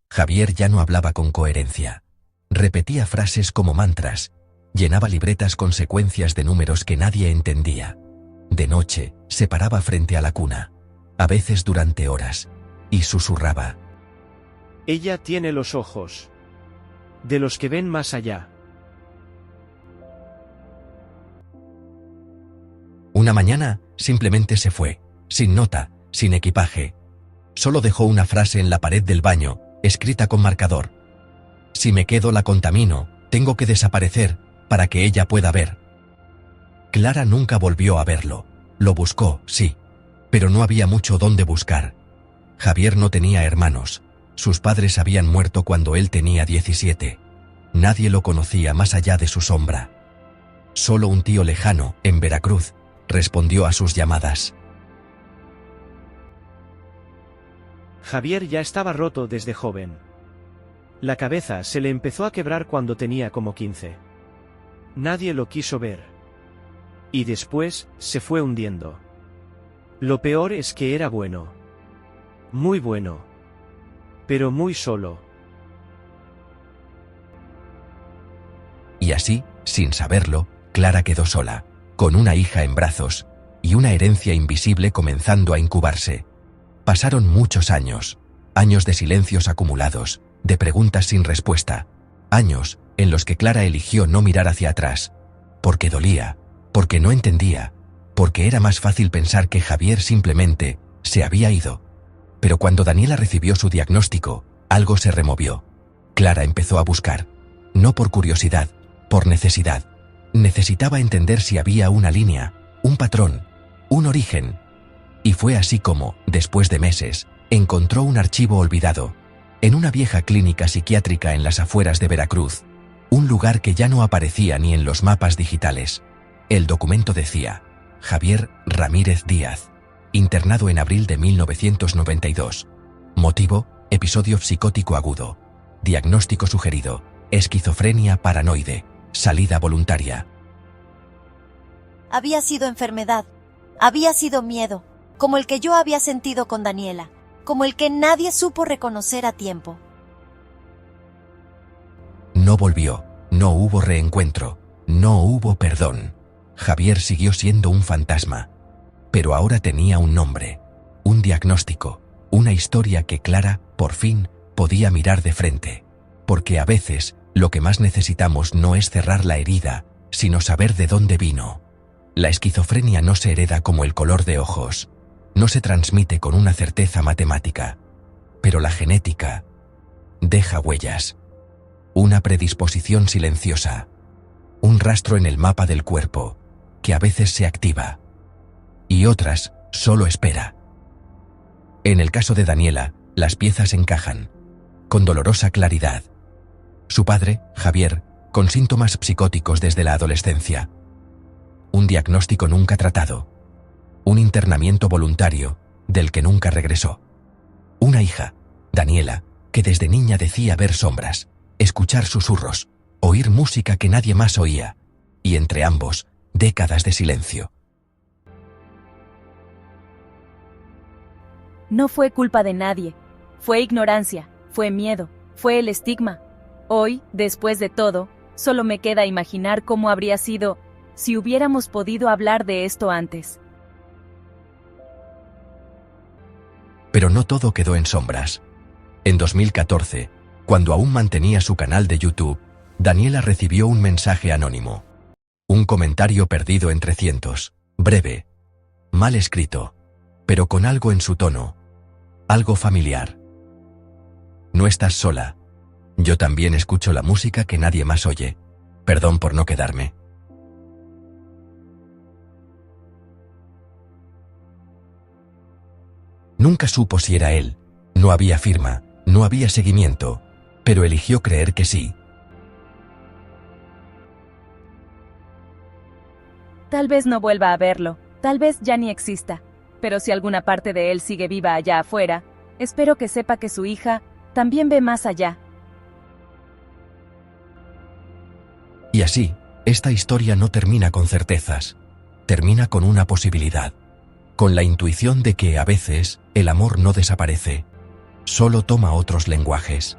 Javier ya no hablaba con coherencia. Repetía frases como mantras, llenaba libretas con secuencias de números que nadie entendía. De noche, se paraba frente a la cuna, a veces durante horas, y susurraba. Ella tiene los ojos de los que ven más allá. Una mañana, simplemente se fue, sin nota, sin equipaje. Solo dejó una frase en la pared del baño, escrita con marcador. Si me quedo la contamino, tengo que desaparecer, para que ella pueda ver. Clara nunca volvió a verlo. Lo buscó, sí, pero no había mucho donde buscar. Javier no tenía hermanos. Sus padres habían muerto cuando él tenía 17. Nadie lo conocía más allá de su sombra. Solo un tío lejano, en Veracruz, respondió a sus llamadas. Javier ya estaba roto desde joven. La cabeza se le empezó a quebrar cuando tenía como 15. Nadie lo quiso ver. Y después, se fue hundiendo. Lo peor es que era bueno. Muy bueno. Pero muy solo. Y así, sin saberlo, Clara quedó sola, con una hija en brazos, y una herencia invisible comenzando a incubarse. Pasaron muchos años, años de silencios acumulados, de preguntas sin respuesta, años en los que Clara eligió no mirar hacia atrás, porque dolía, porque no entendía, porque era más fácil pensar que Javier simplemente se había ido. Pero cuando Daniela recibió su diagnóstico, algo se removió. Clara empezó a buscar, no por curiosidad, por necesidad. Necesitaba entender si había una línea, un patrón, un origen. Y fue así como, después de meses, encontró un archivo olvidado, en una vieja clínica psiquiátrica en las afueras de Veracruz, un lugar que ya no aparecía ni en los mapas digitales. El documento decía, Javier Ramírez Díaz, internado en abril de 1992. Motivo, episodio psicótico agudo. Diagnóstico sugerido, esquizofrenia paranoide. Salida voluntaria. Había sido enfermedad, había sido miedo, como el que yo había sentido con Daniela, como el que nadie supo reconocer a tiempo. No volvió, no hubo reencuentro, no hubo perdón. Javier siguió siendo un fantasma, pero ahora tenía un nombre, un diagnóstico, una historia que Clara, por fin, podía mirar de frente, porque a veces lo que más necesitamos no es cerrar la herida, sino saber de dónde vino. La esquizofrenia no se hereda como el color de ojos, no se transmite con una certeza matemática, pero la genética deja huellas, una predisposición silenciosa, un rastro en el mapa del cuerpo, que a veces se activa, y otras solo espera. En el caso de Daniela, las piezas encajan, con dolorosa claridad. Su padre, Javier, con síntomas psicóticos desde la adolescencia. Un diagnóstico nunca tratado. Un internamiento voluntario, del que nunca regresó. Una hija, Daniela, que desde niña decía ver sombras, escuchar susurros, oír música que nadie más oía, y entre ambos, décadas de silencio. No fue culpa de nadie. Fue ignorancia, fue miedo, fue el estigma. Hoy, después de todo, solo me queda imaginar cómo habría sido si hubiéramos podido hablar de esto antes. Pero no todo quedó en sombras. En 2014, cuando aún mantenía su canal de YouTube, Daniela recibió un mensaje anónimo. Un comentario perdido entre cientos, breve, mal escrito, pero con algo en su tono, algo familiar. No estás sola. Yo también escucho la música que nadie más oye. Perdón por no quedarme. Nunca supo si era él. No había firma, no había seguimiento, pero eligió creer que sí. Tal vez no vuelva a verlo, tal vez ya ni exista, pero si alguna parte de él sigue viva allá afuera, espero que sepa que su hija también ve más allá. Y así, esta historia no termina con certezas, termina con una posibilidad, con la intuición de que a veces el amor no desaparece, solo toma otros lenguajes.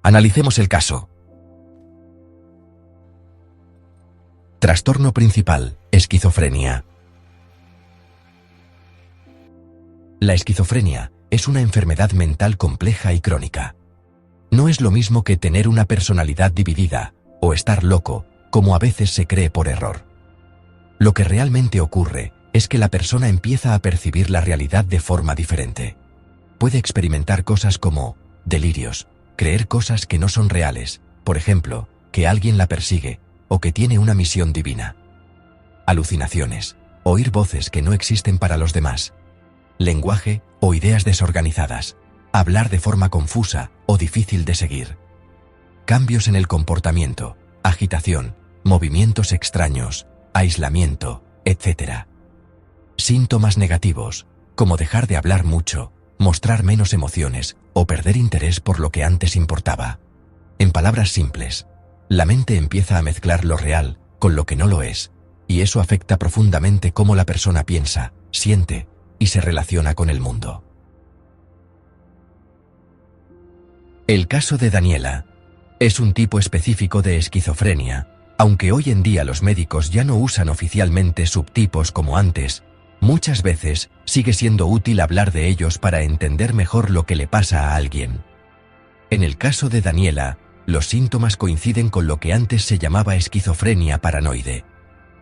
Analicemos el caso. Trastorno principal, esquizofrenia. La esquizofrenia es una enfermedad mental compleja y crónica. No es lo mismo que tener una personalidad dividida o estar loco, como a veces se cree por error. Lo que realmente ocurre es que la persona empieza a percibir la realidad de forma diferente. Puede experimentar cosas como delirios, creer cosas que no son reales, por ejemplo, que alguien la persigue o que tiene una misión divina. Alucinaciones, oír voces que no existen para los demás, lenguaje o ideas desorganizadas, hablar de forma confusa o difícil de seguir, cambios en el comportamiento, agitación, movimientos extraños, aislamiento, etc. Síntomas negativos, como dejar de hablar mucho, mostrar menos emociones o perder interés por lo que antes importaba. En palabras simples, la mente empieza a mezclar lo real con lo que no lo es, y eso afecta profundamente cómo la persona piensa, siente y se relaciona con el mundo. El caso de Daniela es un tipo específico de esquizofrenia, aunque hoy en día los médicos ya no usan oficialmente subtipos como antes. Muchas veces sigue siendo útil hablar de ellos para entender mejor lo que le pasa a alguien. En el caso de Daniela, los síntomas coinciden con lo que antes se llamaba esquizofrenia paranoide.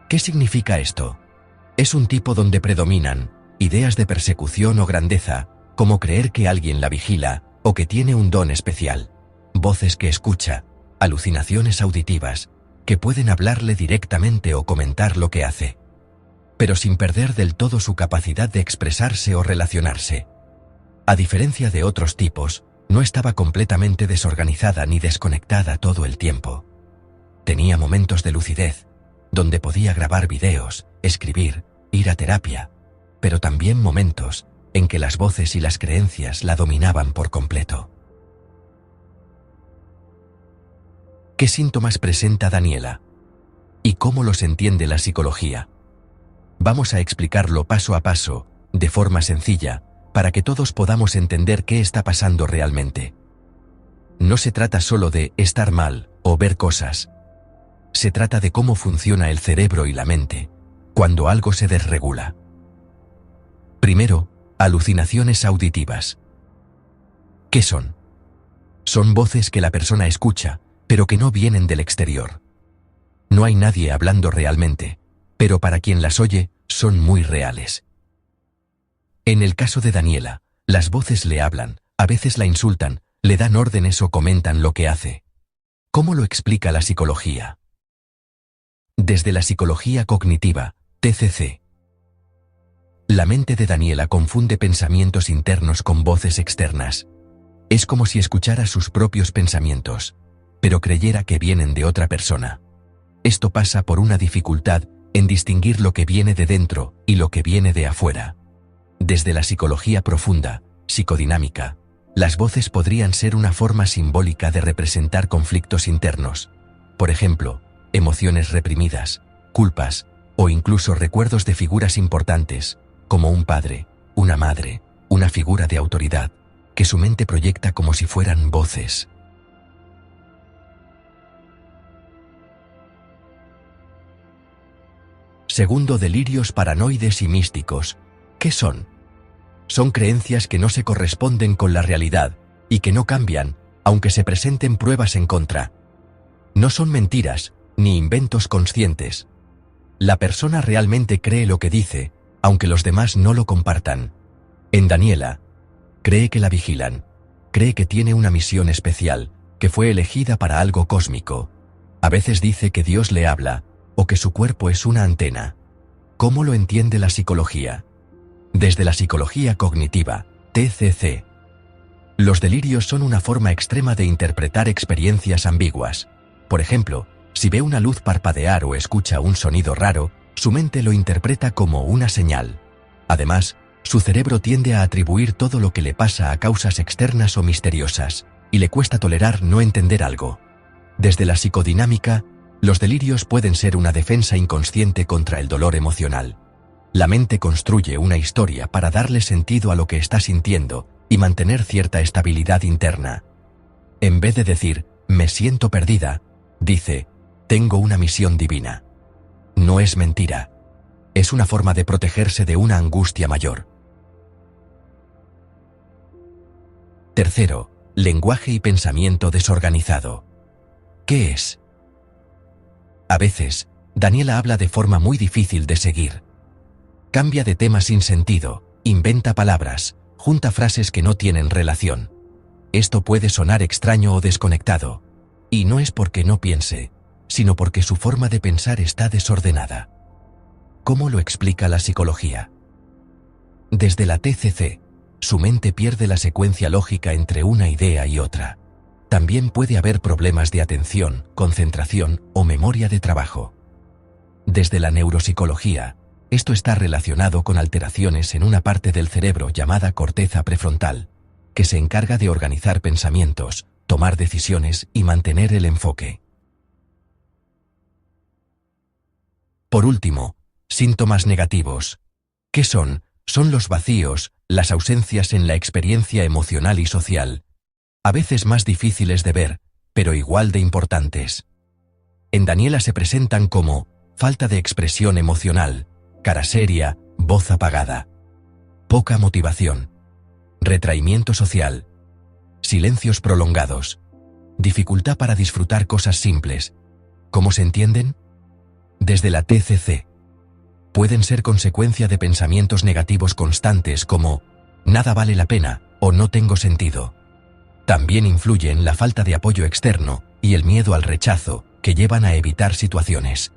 ¿Qué significa esto? Es un tipo donde predominan ideas de persecución o grandeza, como creer que alguien la vigila o que tiene un don especial, voces que escucha, alucinaciones auditivas, que pueden hablarle directamente o comentar lo que hace, pero sin perder del todo su capacidad de expresarse o relacionarse. A diferencia de otros tipos, no estaba completamente desorganizada ni desconectada todo el tiempo. Tenía momentos de lucidez, donde podía grabar videos, escribir, ir a terapia, pero también momentos en que las voces y las creencias la dominaban por completo. ¿Qué síntomas presenta Daniela? ¿Y cómo los entiende la psicología? Vamos a explicarlo paso a paso, de forma sencilla, para que todos podamos entender qué está pasando realmente. No se trata solo de estar mal o ver cosas. Se trata de cómo funciona el cerebro y la mente cuando algo se desregula. Primero, alucinaciones auditivas. ¿Qué son? Son voces que la persona escucha, pero que no vienen del exterior. No hay nadie hablando realmente, pero para quien las oye, son muy reales. En el caso de Daniela, las voces le hablan, a veces la insultan, le dan órdenes o comentan lo que hace. ¿Cómo lo explica la psicología? Desde la psicología cognitiva, TCC. La mente de Daniela confunde pensamientos internos con voces externas. Es como si escuchara sus propios pensamientos, pero creyera que vienen de otra persona. Esto pasa por una dificultad en distinguir lo que viene de dentro y lo que viene de afuera. Desde la psicología profunda, psicodinámica, las voces podrían ser una forma simbólica de representar conflictos internos. Por ejemplo, emociones reprimidas, culpas, o incluso recuerdos de figuras importantes, como un padre, una madre, una figura de autoridad, que su mente proyecta como si fueran voces. Segundo, delirios paranoides y místicos. ¿Qué son? Son creencias que no se corresponden con la realidad y que no cambian, aunque se presenten pruebas en contra. No son mentiras, ni inventos conscientes. La persona realmente cree lo que dice, aunque los demás no lo compartan. En Daniela, cree que la vigilan, cree que tiene una misión especial, que fue elegida para algo cósmico. A veces dice que Dios le habla, o que su cuerpo es una antena. ¿Cómo lo entiende la psicología? Desde la psicología cognitiva, TCC. Los delirios son una forma extrema de interpretar experiencias ambiguas. Por ejemplo, si ve una luz parpadear o escucha un sonido raro, su mente lo interpreta como una señal. Además, su cerebro tiende a atribuir todo lo que le pasa a causas externas o misteriosas, y le cuesta tolerar no entender algo. Desde la psicodinámica, los delirios pueden ser una defensa inconsciente contra el dolor emocional. La mente construye una historia para darle sentido a lo que está sintiendo y mantener cierta estabilidad interna. En vez de decir, me siento perdida, dice, tengo una misión divina. No es mentira. Es una forma de protegerse de una angustia mayor. Tercero, lenguaje y pensamiento desorganizado. ¿Qué es? A veces, Daniela habla de forma muy difícil de seguir. Cambia de tema sin sentido, inventa palabras, junta frases que no tienen relación. Esto puede sonar extraño o desconectado, y no es porque no piense, sino porque su forma de pensar está desordenada. ¿Cómo lo explica la psicología? Desde la TCC, su mente pierde la secuencia lógica entre una idea y otra. También puede haber problemas de atención, concentración o memoria de trabajo. Desde la neuropsicología, esto está relacionado con alteraciones en una parte del cerebro llamada corteza prefrontal, que se encarga de organizar pensamientos, tomar decisiones y mantener el enfoque. Por último, síntomas negativos. ¿Qué son? Son los vacíos, las ausencias en la experiencia emocional y social, a veces más difíciles de ver, pero igual de importantes. En Daniela se presentan como falta de expresión emocional, cara seria, voz apagada, poca motivación, retraimiento social, silencios prolongados, dificultad para disfrutar cosas simples. ¿Cómo se entienden? Desde la TCC. Pueden ser consecuencia de pensamientos negativos constantes como nada vale la pena o no tengo sentido. También influyen la falta de apoyo externo y el miedo al rechazo, que llevan a evitar situaciones.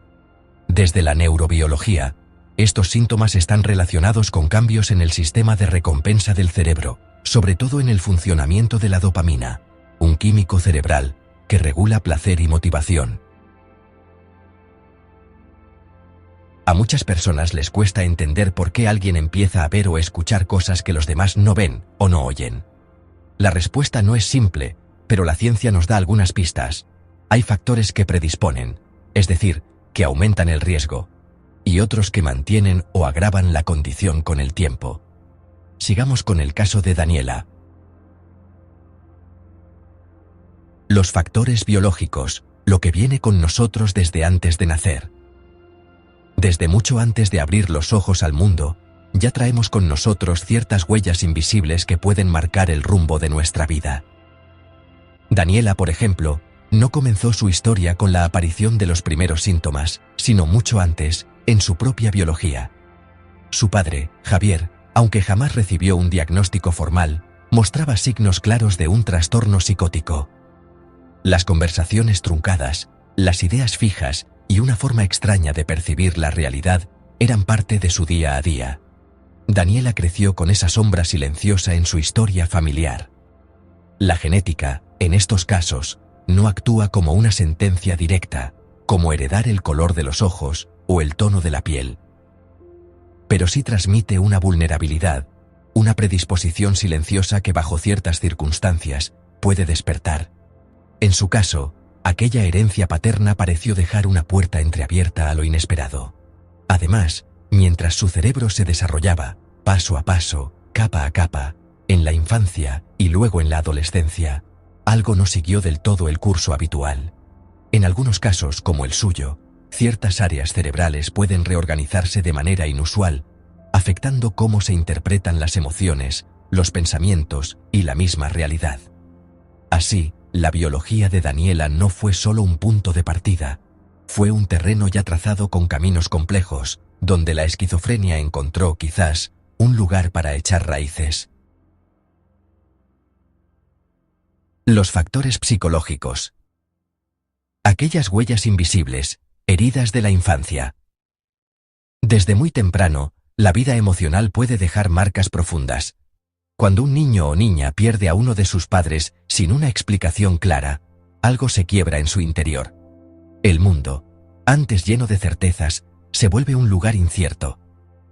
Desde la neurobiología, estos síntomas están relacionados con cambios en el sistema de recompensa del cerebro, sobre todo en el funcionamiento de la dopamina, un químico cerebral que regula placer y motivación. A muchas personas les cuesta entender por qué alguien empieza a ver o escuchar cosas que los demás no ven o no oyen. La respuesta no es simple, pero la ciencia nos da algunas pistas. Hay factores que predisponen, es decir, que aumentan el riesgo, y otros que mantienen o agravan la condición con el tiempo. Sigamos con el caso de Daniela. Los factores biológicos, lo que viene con nosotros desde antes de nacer. Desde mucho antes de abrir los ojos al mundo, ya traemos con nosotros ciertas huellas invisibles que pueden marcar el rumbo de nuestra vida. Daniela, por ejemplo, no comenzó su historia con la aparición de los primeros síntomas, sino mucho antes, en su propia biología. Su padre, Javier, aunque jamás recibió un diagnóstico formal, mostraba signos claros de un trastorno psicótico. Las conversaciones truncadas, las ideas fijas y una forma extraña de percibir la realidad eran parte de su día a día. Daniela creció con esa sombra silenciosa en su historia familiar. La genética, en estos casos, no actúa como una sentencia directa, como heredar el color de los ojos o el tono de la piel. Pero sí transmite una vulnerabilidad, una predisposición silenciosa que bajo ciertas circunstancias puede despertar. En su caso, aquella herencia paterna pareció dejar una puerta entreabierta a lo inesperado. Además, mientras su cerebro se desarrollaba, paso a paso, capa a capa, en la infancia y luego en la adolescencia, algo no siguió del todo el curso habitual. En algunos casos, como el suyo, ciertas áreas cerebrales pueden reorganizarse de manera inusual, afectando cómo se interpretan las emociones, los pensamientos y la misma realidad. Así, la biología de Daniela no fue solo un punto de partida, fue un terreno ya trazado con caminos complejos, donde la esquizofrenia encontró, quizás, un lugar para echar raíces. Los factores psicológicos. Aquellas huellas invisibles, heridas de la infancia. Desde muy temprano, la vida emocional puede dejar marcas profundas. Cuando un niño o niña pierde a uno de sus padres sin una explicación clara, algo se quiebra en su interior. El mundo, antes lleno de certezas, se vuelve un lugar incierto.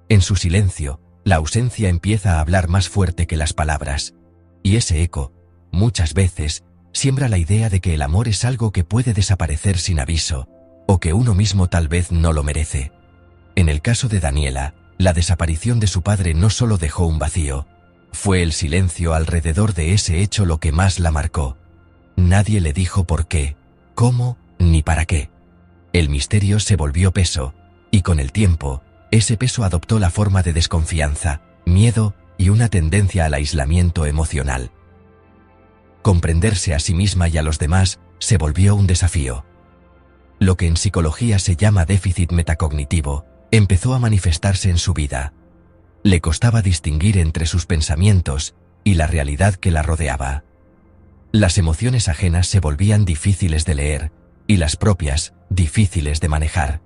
En su silencio, la ausencia empieza a hablar más fuerte que las palabras, y ese eco, muchas veces, siembra la idea de que el amor es algo que puede desaparecer sin aviso, o que uno mismo tal vez no lo merece. En el caso de Daniela, la desaparición de su padre no solo dejó un vacío, fue el silencio alrededor de ese hecho lo que más la marcó. Nadie le dijo por qué, cómo, ni para qué. El misterio se volvió peso, y con el tiempo, ese peso adoptó la forma de desconfianza, miedo y una tendencia al aislamiento emocional. Comprenderse a sí misma y a los demás se volvió un desafío. Lo que en psicología se llama déficit metacognitivo, empezó a manifestarse en su vida. Le costaba distinguir entre sus pensamientos y la realidad que la rodeaba. Las emociones ajenas se volvían difíciles de leer y las propias difíciles de manejar.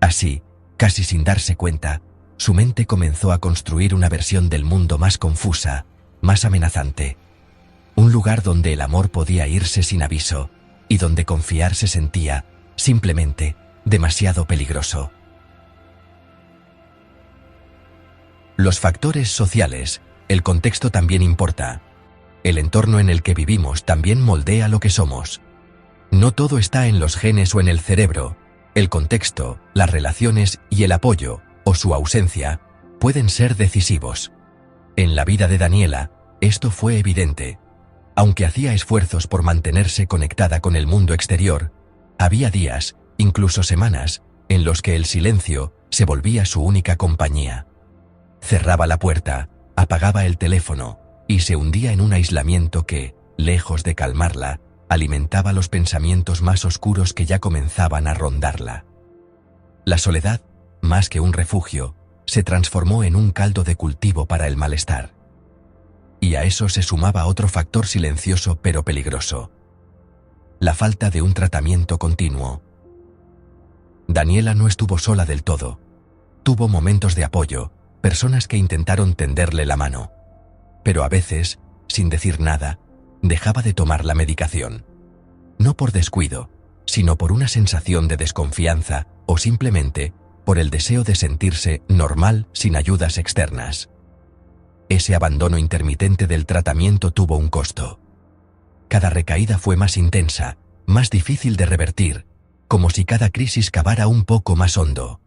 Así, Casi sin darse cuenta, su mente comenzó a construir una versión del mundo más confusa, más amenazante. Un lugar donde el amor podía irse sin aviso, y donde confiar se sentía, simplemente, demasiado peligroso. Los factores sociales, el contexto también importa. El entorno en el que vivimos también moldea lo que somos. No todo está en los genes o en el cerebro. El contexto, las relaciones y el apoyo, o su ausencia, pueden ser decisivos. En la vida de Daniela, esto fue evidente. Aunque hacía esfuerzos por mantenerse conectada con el mundo exterior, había días, incluso semanas, en los que el silencio se volvía su única compañía. Cerraba la puerta, apagaba el teléfono, y se hundía en un aislamiento que, lejos de calmarla, alimentaba los pensamientos más oscuros que ya comenzaban a rondarla. La soledad, más que un refugio, se transformó en un caldo de cultivo para el malestar. Y a eso se sumaba otro factor silencioso pero peligroso: la falta de un tratamiento continuo. Daniela no estuvo sola del todo. Tuvo momentos de apoyo, personas que intentaron tenderle la mano. Pero a veces, sin decir nada, dejaba de tomar la medicación. No por descuido, sino por una sensación de desconfianza o simplemente por el deseo de sentirse normal sin ayudas externas. Ese abandono intermitente del tratamiento tuvo un costo. Cada recaída fue más intensa, más difícil de revertir, como si cada crisis cavara un poco más hondo.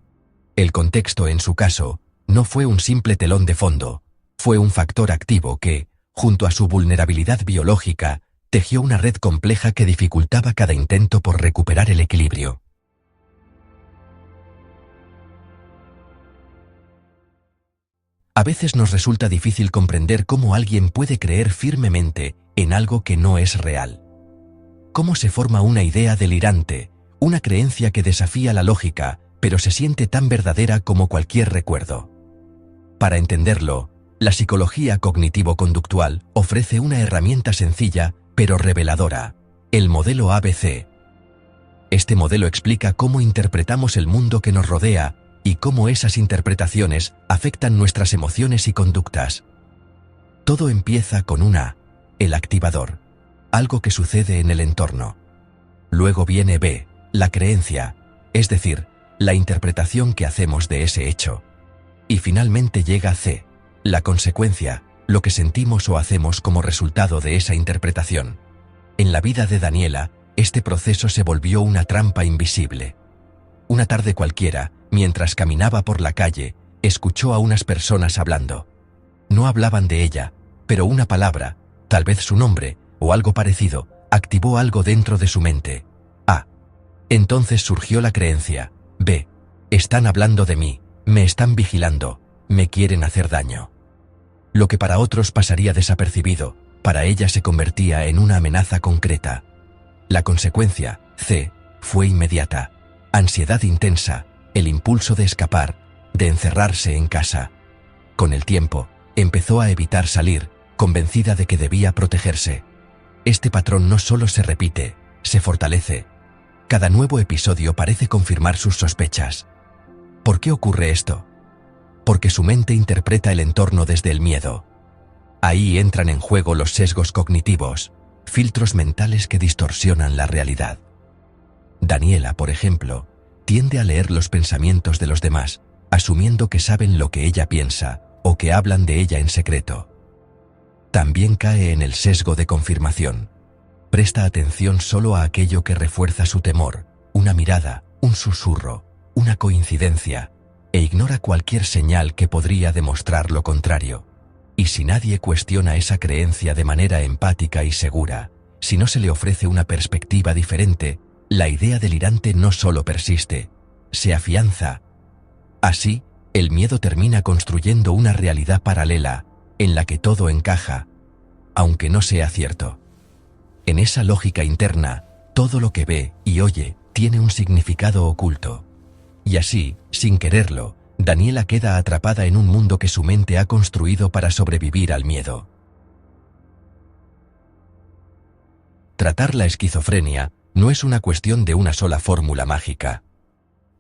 El contexto, en su caso, no fue un simple telón de fondo, fue un factor activo que, junto a su vulnerabilidad biológica, tejió una red compleja que dificultaba cada intento por recuperar el equilibrio. A veces nos resulta difícil comprender cómo alguien puede creer firmemente en algo que no es real. Cómo se forma una idea delirante, una creencia que desafía la lógica, pero se siente tan verdadera como cualquier recuerdo. Para entenderlo, la psicología cognitivo-conductual ofrece una herramienta sencilla, pero reveladora: el modelo ABC. Este modelo explica cómo interpretamos el mundo que nos rodea y cómo esas interpretaciones afectan nuestras emociones y conductas. Todo empieza con un A, el activador, algo que sucede en el entorno. Luego viene B, la creencia, es decir, la interpretación que hacemos de ese hecho. Y finalmente llega C, la consecuencia, lo que sentimos o hacemos como resultado de esa interpretación. En la vida de Daniela, este proceso se volvió una trampa invisible. Una tarde cualquiera, mientras caminaba por la calle, escuchó a unas personas hablando. No hablaban de ella, pero una palabra, tal vez su nombre, o algo parecido, activó algo dentro de su mente. A. Entonces surgió la creencia. B. Están hablando de mí, me están vigilando, me quieren hacer daño. Lo que para otros pasaría desapercibido, para ella se convertía en una amenaza concreta. La consecuencia, C, fue inmediata. Ansiedad intensa, el impulso de escapar, de encerrarse en casa. Con el tiempo, empezó a evitar salir, convencida de que debía protegerse. Este patrón no solo se repite, se fortalece. Cada nuevo episodio parece confirmar sus sospechas. ¿Por qué ocurre esto? Porque su mente interpreta el entorno desde el miedo. Ahí entran en juego los sesgos cognitivos, filtros mentales que distorsionan la realidad. Daniela, por ejemplo, tiende a leer los pensamientos de los demás, asumiendo que saben lo que ella piensa o que hablan de ella en secreto. También cae en el sesgo de confirmación. Presta atención solo a aquello que refuerza su temor, una mirada, un susurro, una coincidencia, e ignora cualquier señal que podría demostrar lo contrario. Y si nadie cuestiona esa creencia de manera empática y segura, si no se le ofrece una perspectiva diferente, la idea delirante no solo persiste, se afianza. Así, el miedo termina construyendo una realidad paralela, en la que todo encaja, aunque no sea cierto. En esa lógica interna, todo lo que ve y oye tiene un significado oculto. Y así, sin quererlo, Daniela queda atrapada en un mundo que su mente ha construido para sobrevivir al miedo. Tratar la esquizofrenia no es una cuestión de una sola fórmula mágica.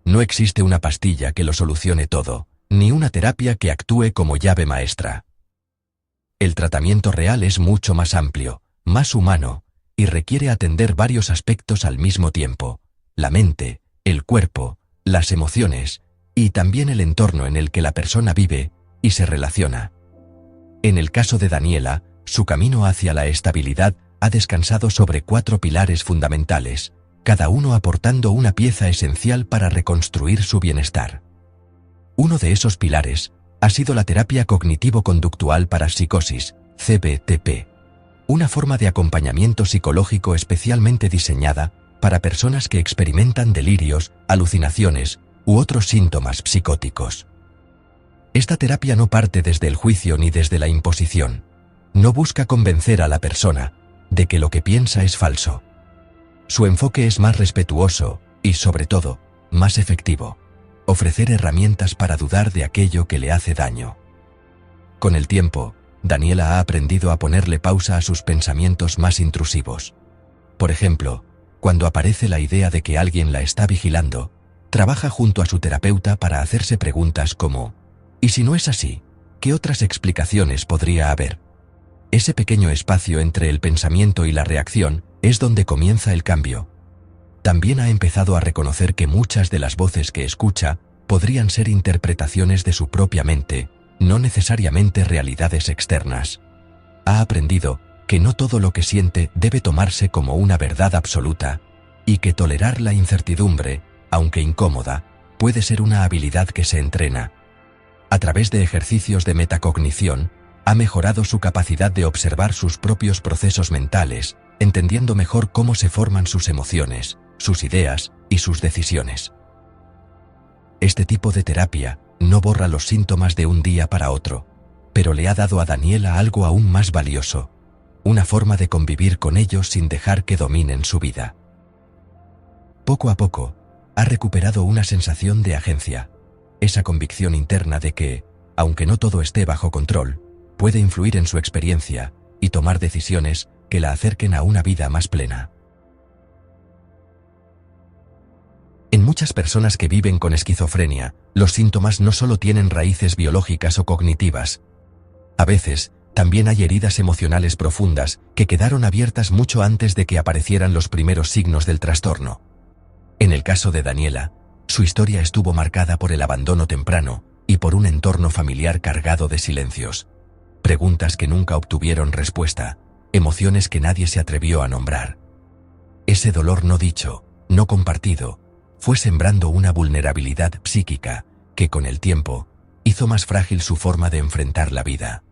No existe una pastilla que lo solucione todo, ni una terapia que actúe como llave maestra. El tratamiento real es mucho más amplio, más humano, y requiere atender varios aspectos al mismo tiempo: la mente, el cuerpo, las emociones, y también el entorno en el que la persona vive y se relaciona. En el caso de Daniela, su camino hacia la estabilidad ha descansado sobre 4 pilares fundamentales, cada uno aportando una pieza esencial para reconstruir su bienestar. Uno de esos pilares ha sido la terapia cognitivo-conductual para psicosis, CBTP, una forma de acompañamiento psicológico especialmente diseñada para personas que experimentan delirios, alucinaciones u otros síntomas psicóticos. Esta terapia no parte desde el juicio ni desde la imposición. No busca convencer a la persona de que lo que piensa es falso. Su enfoque es más respetuoso y, sobre todo, más efectivo: ofrecer herramientas para dudar de aquello que le hace daño. Con el tiempo, Daniela ha aprendido a ponerle pausa a sus pensamientos más intrusivos. Por ejemplo, cuando aparece la idea de que alguien la está vigilando, trabaja junto a su terapeuta para hacerse preguntas como: ¿y si no es así? ¿Qué otras explicaciones podría haber? Ese pequeño espacio entre el pensamiento y la reacción es donde comienza el cambio. También ha empezado a reconocer que muchas de las voces que escucha podrían ser interpretaciones de su propia mente, no necesariamente realidades externas. Ha aprendido que no todo lo que siente debe tomarse como una verdad absoluta, y que tolerar la incertidumbre, aunque incómoda, puede ser una habilidad que se entrena. A través de ejercicios de metacognición, ha mejorado su capacidad de observar sus propios procesos mentales, entendiendo mejor cómo se forman sus emociones, sus ideas y sus decisiones. Este tipo de terapia no borra los síntomas de un día para otro, pero le ha dado a Daniela algo aún más valioso: una forma de convivir con ellos sin dejar que dominen su vida. Poco a poco, ha recuperado una sensación de agencia, esa convicción interna de que, aunque no todo esté bajo control, puede influir en su experiencia y tomar decisiones que la acerquen a una vida más plena. En muchas personas que viven con esquizofrenia, los síntomas no solo tienen raíces biológicas o cognitivas. A veces, también hay heridas emocionales profundas que quedaron abiertas mucho antes de que aparecieran los primeros signos del trastorno. En el caso de Daniela, su historia estuvo marcada por el abandono temprano y por un entorno familiar cargado de silencios. Preguntas que nunca obtuvieron respuesta, emociones que nadie se atrevió a nombrar. Ese dolor no dicho, no compartido, fue sembrando una vulnerabilidad psíquica que, con el tiempo, hizo más frágil su forma de enfrentar la vida.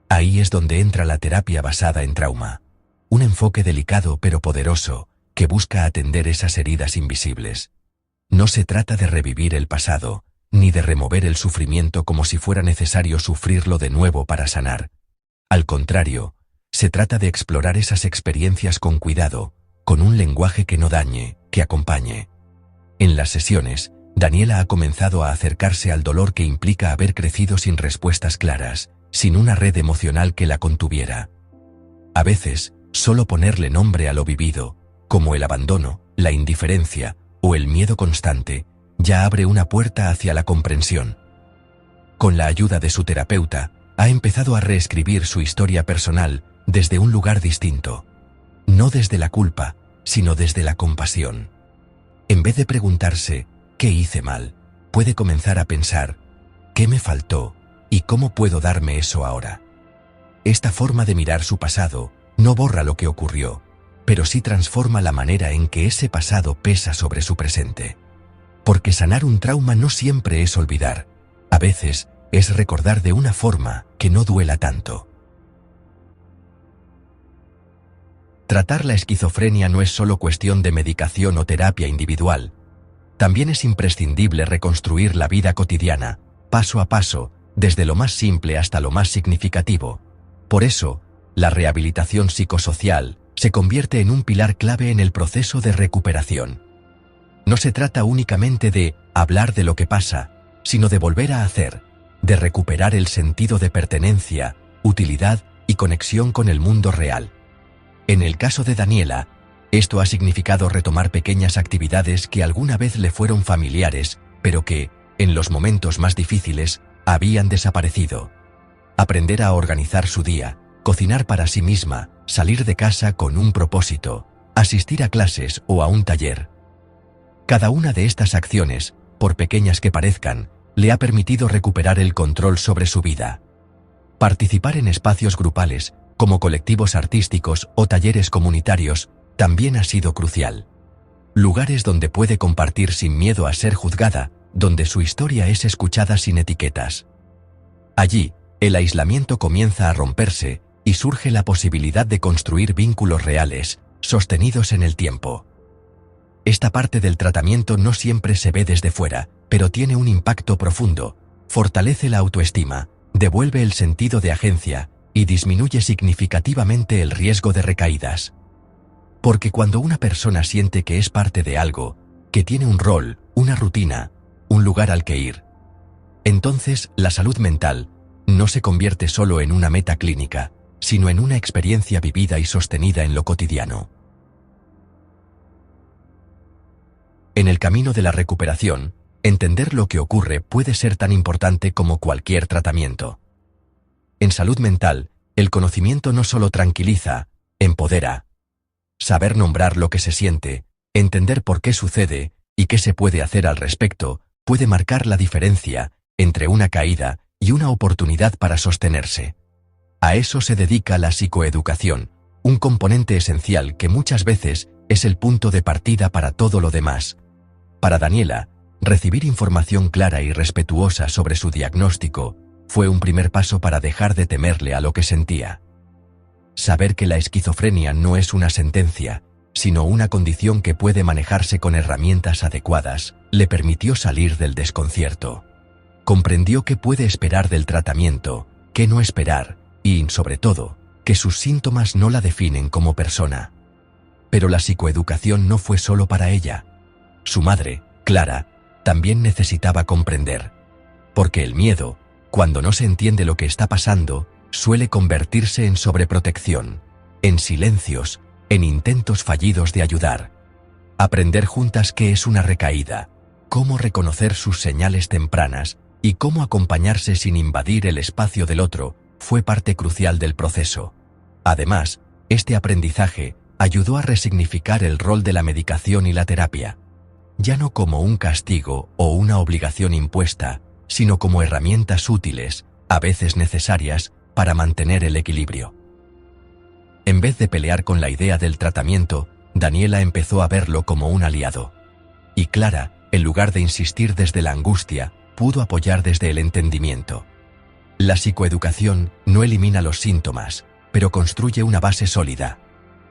Ahí es donde entra la terapia basada en trauma, un enfoque delicado pero poderoso que busca atender esas heridas invisibles. No se trata de revivir el pasado, ni de remover el sufrimiento como si fuera necesario sufrirlo de nuevo para sanar. Al contrario, se trata de explorar esas experiencias con cuidado, con un lenguaje que no dañe, que acompañe. En las sesiones, Daniela ha comenzado a acercarse al dolor que implica haber crecido sin respuestas claras, sin una red emocional que la contuviera. A veces, solo ponerle nombre a lo vivido, como el abandono, la indiferencia o el miedo constante, ya abre una puerta hacia la comprensión. Con la ayuda de su terapeuta, ha empezado a reescribir su historia personal desde un lugar distinto. No desde la culpa, sino desde la compasión. En vez de preguntarse, ¿qué hice mal?, puede comenzar a pensar, ¿qué me faltó y cómo puedo darme eso ahora? Esta forma de mirar su pasado no borra lo que ocurrió, pero sí transforma la manera en que ese pasado pesa sobre su presente. Porque sanar un trauma no siempre es olvidar, a veces es recordar de una forma que no duela tanto. Tratar la esquizofrenia no es solo cuestión de medicación o terapia individual. También es imprescindible reconstruir la vida cotidiana, paso a paso, desde lo más simple hasta lo más significativo. Por eso, la rehabilitación psicosocial se convierte en un pilar clave en el proceso de recuperación. No se trata únicamente de hablar de lo que pasa, sino de volver a hacer, de recuperar el sentido de pertenencia, utilidad y conexión con el mundo real. En el caso de Daniela, Esto ha significado retomar pequeñas actividades que alguna vez le fueron familiares, pero que, en los momentos más difíciles, habían desaparecido. Aprender a organizar su día, cocinar para sí misma, salir de casa con un propósito, asistir a clases o a un taller. Cada una de estas acciones, por pequeñas que parezcan, le ha permitido recuperar el control sobre su vida. Participar en espacios grupales, como colectivos artísticos o talleres comunitarios, también ha sido crucial. Lugares donde puede compartir sin miedo a ser juzgada, donde su historia es escuchada sin etiquetas. Allí, el aislamiento comienza a romperse y surge la posibilidad de construir vínculos reales, sostenidos en el tiempo. Esta parte del tratamiento no siempre se ve desde fuera, pero tiene un impacto profundo, fortalece la autoestima, devuelve el sentido de agencia y disminuye significativamente el riesgo de recaídas. Porque cuando una persona siente que es parte de algo, que tiene un rol, una rutina, un lugar al que ir, entonces la salud mental no se convierte solo en una meta clínica, sino en una experiencia vivida y sostenida en lo cotidiano. En el camino de la recuperación, entender lo que ocurre puede ser tan importante como cualquier tratamiento. En salud mental, el conocimiento no solo tranquiliza, empodera. Saber nombrar lo que se siente, entender por qué sucede y qué se puede hacer al respecto, puede marcar la diferencia entre una caída y una oportunidad para sostenerse. A eso se dedica la psicoeducación, un componente esencial que muchas veces es el punto de partida para todo lo demás. Para Daniela, recibir información clara y respetuosa sobre su diagnóstico fue un primer paso para dejar de temerle a lo que sentía. Saber que la esquizofrenia no es una sentencia, sino una condición que puede manejarse con herramientas adecuadas, le permitió salir del desconcierto. Comprendió qué puede esperar del tratamiento, qué no esperar, y, sobre todo, que sus síntomas no la definen como persona. Pero la psicoeducación no fue solo para ella. Su madre, Clara, también necesitaba comprender. Porque el miedo, cuando no se entiende lo que está pasando, suele convertirse en sobreprotección, en silencios, en intentos fallidos de ayudar. Aprender juntas qué es una recaída, cómo reconocer sus señales tempranas y cómo acompañarse sin invadir el espacio del otro, fue parte crucial del proceso. Además, este aprendizaje ayudó a resignificar el rol de la medicación y la terapia, ya no como un castigo o una obligación impuesta, sino como herramientas útiles, a veces necesarias, para mantener el equilibrio. En vez de pelear con la idea del tratamiento, Daniela empezó a verlo como un aliado. Y Clara, en lugar de insistir desde la angustia, pudo apoyar desde el entendimiento. La psicoeducación no elimina los síntomas, pero construye una base sólida.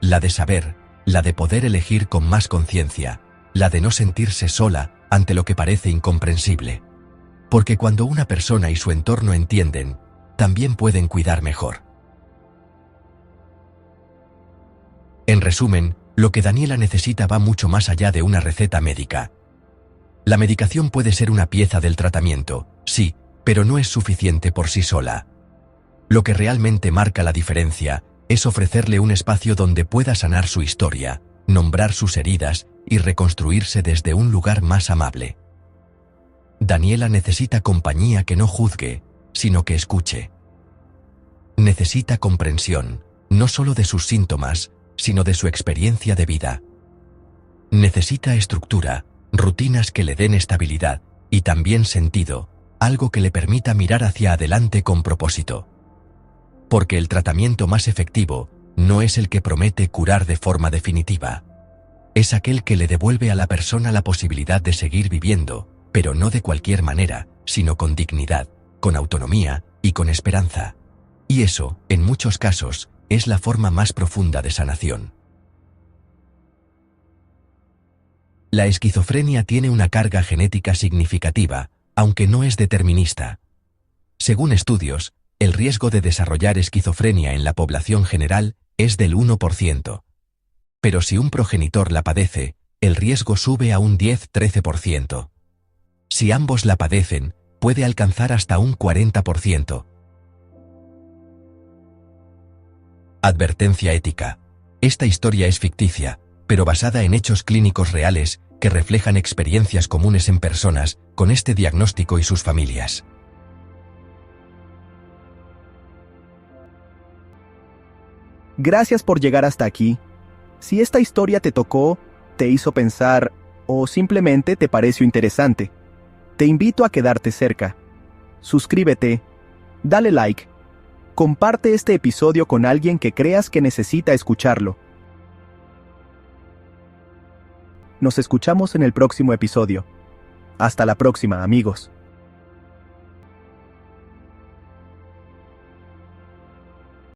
La de saber, la de poder elegir con más conciencia, la de no sentirse sola ante lo que parece incomprensible. Porque cuando una persona y su entorno entienden, también pueden cuidar mejor. En resumen, lo que Daniela necesita va mucho más allá de una receta médica. La medicación puede ser una pieza del tratamiento, sí, pero no es suficiente por sí sola. Lo que realmente marca la diferencia es ofrecerle un espacio donde pueda sanar su historia, nombrar sus heridas y reconstruirse desde un lugar más amable. Daniela necesita compañía que no juzgue, sino que escuche. Necesita comprensión, no solo de sus síntomas, sino de su experiencia de vida. Necesita estructura, rutinas que le den estabilidad y también sentido, algo que le permita mirar hacia adelante con propósito. Porque el tratamiento más efectivo no es el que promete curar de forma definitiva. Es aquel que le devuelve a la persona la posibilidad de seguir viviendo, pero no de cualquier manera, sino con dignidad, con autonomía y con esperanza. Y eso, en muchos casos, es la forma más profunda de sanación. La esquizofrenia tiene una carga genética significativa, aunque no es determinista. Según estudios, el riesgo de desarrollar esquizofrenia en la población general es del 1%. Pero si un progenitor la padece, el riesgo sube a un 10-13%. Si ambos la padecen, puede alcanzar hasta un 40%. Advertencia ética. Esta historia es ficticia, pero basada en hechos clínicos reales que reflejan experiencias comunes en personas con este diagnóstico y sus familias. Gracias por llegar hasta aquí. Si esta historia te tocó, te hizo pensar o simplemente te pareció interesante, te invito a quedarte cerca. Suscríbete, dale like, comparte este episodio con alguien que creas que necesita escucharlo. Nos escuchamos en el próximo episodio. Hasta la próxima, amigos.